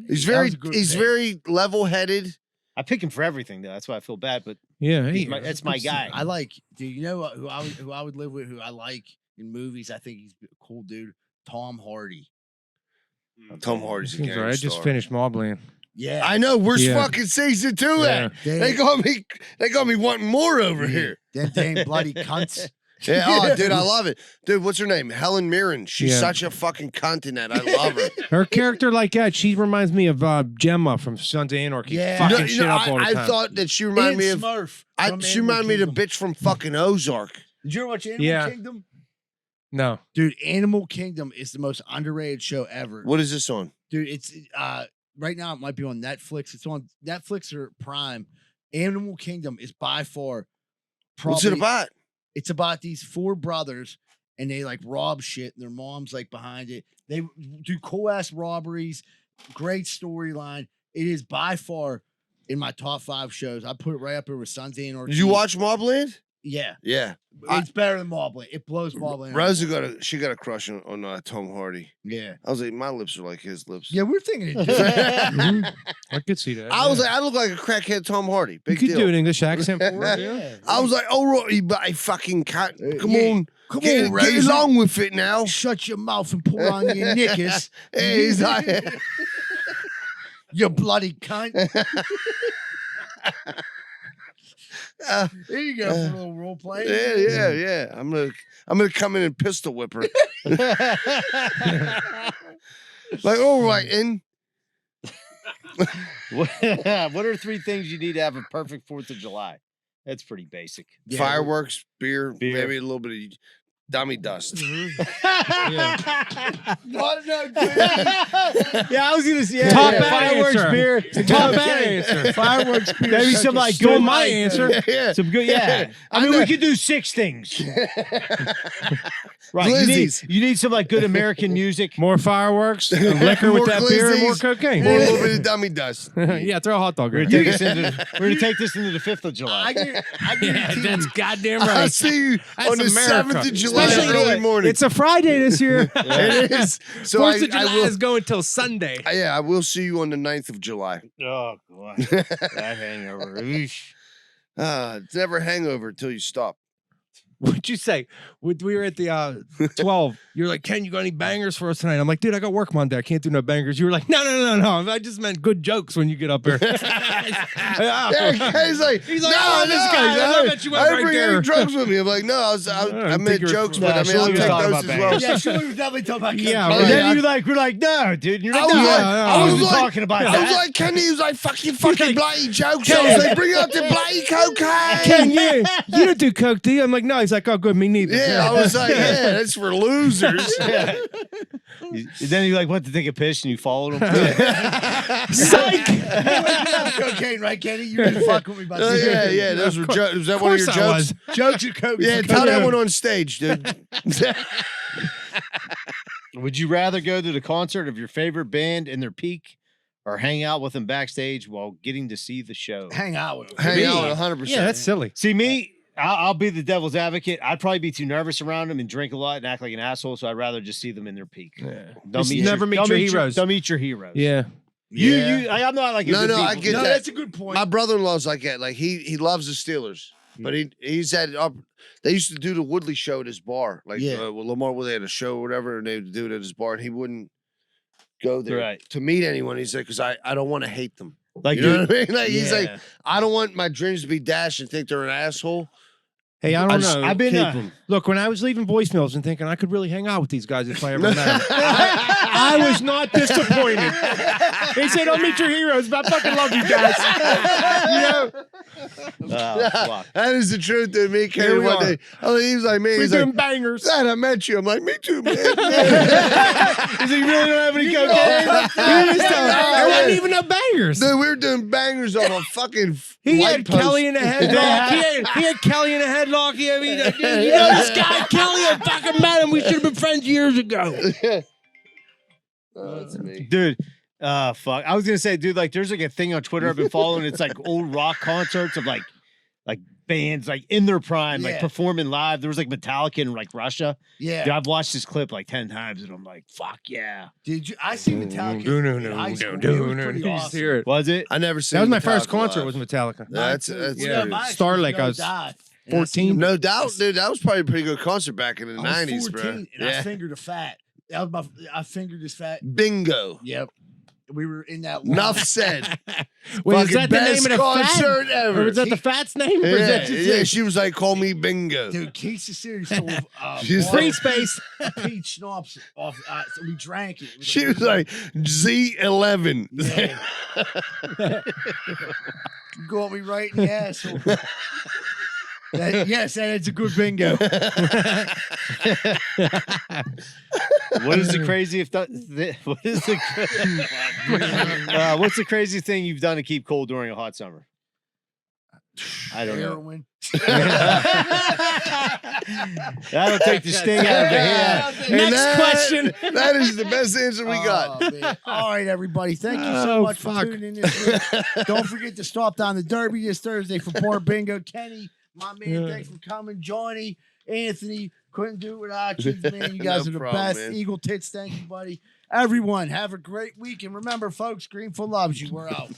He's very level-headed. I pick him for everything, though. That's why I feel bad. But Yeah, that's my guy. I like, dude. You know who I would live with? Who I like in movies? I think he's a cool dude. Tom Hardy. Tom Hardy's a Seems gang right. I just star. finished Mobland. Yeah, I know. We're Yeah. fucking season 2 at. They got me wanting more over here. Them dang bloody cunts. Yeah, oh, dude, I love it. Dude, what's her name? Helen Mirren. She's Yeah. such a fucking cunt in that. I love her. Her character like that, she reminds me of Gemma from Sons of Anarchy. Yeah. Fucking shit up all the time. I thought that she reminded me of. Smurf. She reminded me of the bitch from fucking Ozark. Did you ever watch Animal Yeah. Kingdom? No. Dude, Animal Kingdom is the most underrated show ever. What is this on? Dude, it's right now it might be on Netflix. It's on Netflix or Prime. Animal Kingdom is by far What's it about? It's about these 4 brothers and they like rob shit and their mom's like behind it. They do cool ass robberies, great storyline. It is by far in my top 5 shows. I put it right up there with Sons and Ortiz. Did you watch Mobland? Yeah. Yeah. It's better than Mobland. It blows Mobland. Rosa got a crush on Tom Hardy. Yeah. I was like, my lips are like his lips. Yeah, we're thinking it. I could see that. I was like, I look like a crackhead Tom Hardy. Big you could deal. do an English accent for it. Yeah. I was like, oh, right, but I fucking can't. Come Yeah. on. Come Get on, Rosa. along with it now. Shut your mouth and pull on your knickers. Hey, he's like, You bloody cunt. There you go for a little role play. yeah. I'm gonna come in and pistol whip her. Like, all right, and What are 3 things you need to have a perfect 4th of July? That's pretty basic. Yeah. fireworks, beer, Beer. maybe a little bit of dummy dust. Yeah, I was gonna say Top fireworks answer. beer. Top answer. Fireworks beer. Maybe some like Stole good my like, answer. Yeah. Some good, yeah. I mean, we could do 6 things. Right. Glizzies. You need some like good American music. More fireworks, liquor with More that beer, and more glizzies, cocaine. More a little bit of dummy dust. Yeah, throw a hot dog We're in gonna there. take this into the 5th of July. I guarantee That's goddamn I'll right. see you That's on the America. 7th of July Especially early morning. It's a Friday this year. It is. So 4th of I July will. is going till Sunday. Yeah, I will see you on the 9th of July. Oh god, that hangover. Eesh. It's never a hangover until you stop. What'd you say? We were at the 12. You're like, Ken, you got any bangers for us tonight? I'm like, dude, I got work Monday. I can't do no bangers. You were like, no. I just meant good jokes when you get up here. Yeah, he's like, He's no, like, oh, this guy, I love that you went I right bring there. any drugs with me. I'm like, no, I meant jokes, but I mean, I'll Shirley was take talking those about as well. Yeah, sure, we were definitely talking about Yeah, And right. then we're like, no, dude. You're like, I was no, like, I wasn't talking about I that. was like, Kenny, he was like, fucking bloody jokes. I was like, bring out the bloody cocaine. Ken, you don't do coke, do you? I'm like, no. He's like, oh, good, me neither. Yeah, I was like, yeah, that's for losers. Then you like went to take a piss and you followed him. Psych! You have cocaine, right, Kenny? You were fucking with me about this. Yeah. Those were jokes. Was that one of your jokes? Jokes and coke. Yeah, tell that one on stage, dude. Would you rather go to the concert of your favorite band in their peak, or hang out with them backstage while getting to see the show? Hang out with them. Hang out 100%. Yeah, that's silly. See me. I'll be the devil's advocate. I'd probably be too nervous around them and drink a lot and act like an asshole. So I'd rather just see them in their peak. Yeah. Don't Just meet never meet your heroes. Don't meet your heroes. Yeah. I'm not like a No, good no, I people- get No, that. that's a good point. My brother-in-law's like that. Like he loves the Steelers, but he's had. They used to do the Woodley show at his bar, like with Lamar. Where they had a show or whatever, and they would do it at his bar, and he wouldn't go there to meet anyone. He's like, because I don't want to hate them. Like, you know what I mean? Like he's like, I don't want my dreams to be dashed and think they're an asshole. Hey, I don't know. I've been look, when I was leaving voicemails and thinking I could really hang out with these guys if I ever met them, I was not disappointed. They said, "Don't meet your heroes," but I fucking love you guys. You know? That is the truth, dude. Me and Here Kenny we one are. day. Oh, he was like, man, We're he's doing like, bangers. Dad, I met you. I'm like, me too, man. Is he really don't have any cocaine? There wasn't even no bangers. Dude, we were doing bangers on a fucking He light had post. Kelly in a headlock. He had Kelly in a headlock. You know this guy, Kelly. I fucking met him. We should have been friends years ago. Oh, that's me. Dude. Fuck. I was gonna say, dude, like there's like a thing on Twitter I've been following. It's like old rock concerts of like bands like in their prime, like performing live. There was like Metallica in like Russia. Yeah. Dude, I've watched this clip like 10 times and I'm like, fuck yeah. Did you? I see Metallica. in high school. It was pretty awesome. Hear it. Was it? I never seen That was my Metallica first concert. live. Was Metallica. That's yeah. good. Star Lake. I was 14. No doubt, dude. That was probably a pretty good concert back in the I was 90s, 14, bro. and I fingered a fat. That was I fingered this fat. Bingo. Yep. We were in that. Enough said. Wait, is Fucking that the name best of the concert fat? ever. Or was that the fat's name? Or is Yeah, that just yeah. She was like, "Call me Bingo." Dude, Casey City stole She's free like- space. peach schnapps off. So we drank it. She was like Z11. Got me right in the asshole. Yes, that's a good bingo. What is the craziest? What is the? What's the craziest thing you've done to keep cool during a hot summer? I don't know. Heroin. That'll take the sting out of the hand. Next question. That is the best answer we got. Man. All right, everybody. Thank you so much for tuning in this week. Don't forget to stop down the Derby this Thursday for Bar Bingo. Kenny, my man, thanks for coming. Johnny, Anthony, couldn't do it without you, man. You guys No are the problem, best. man. Eagle Tits, thank you, buddy. Everyone, have a great week. And remember, folks, Greenfield loves you. We're out.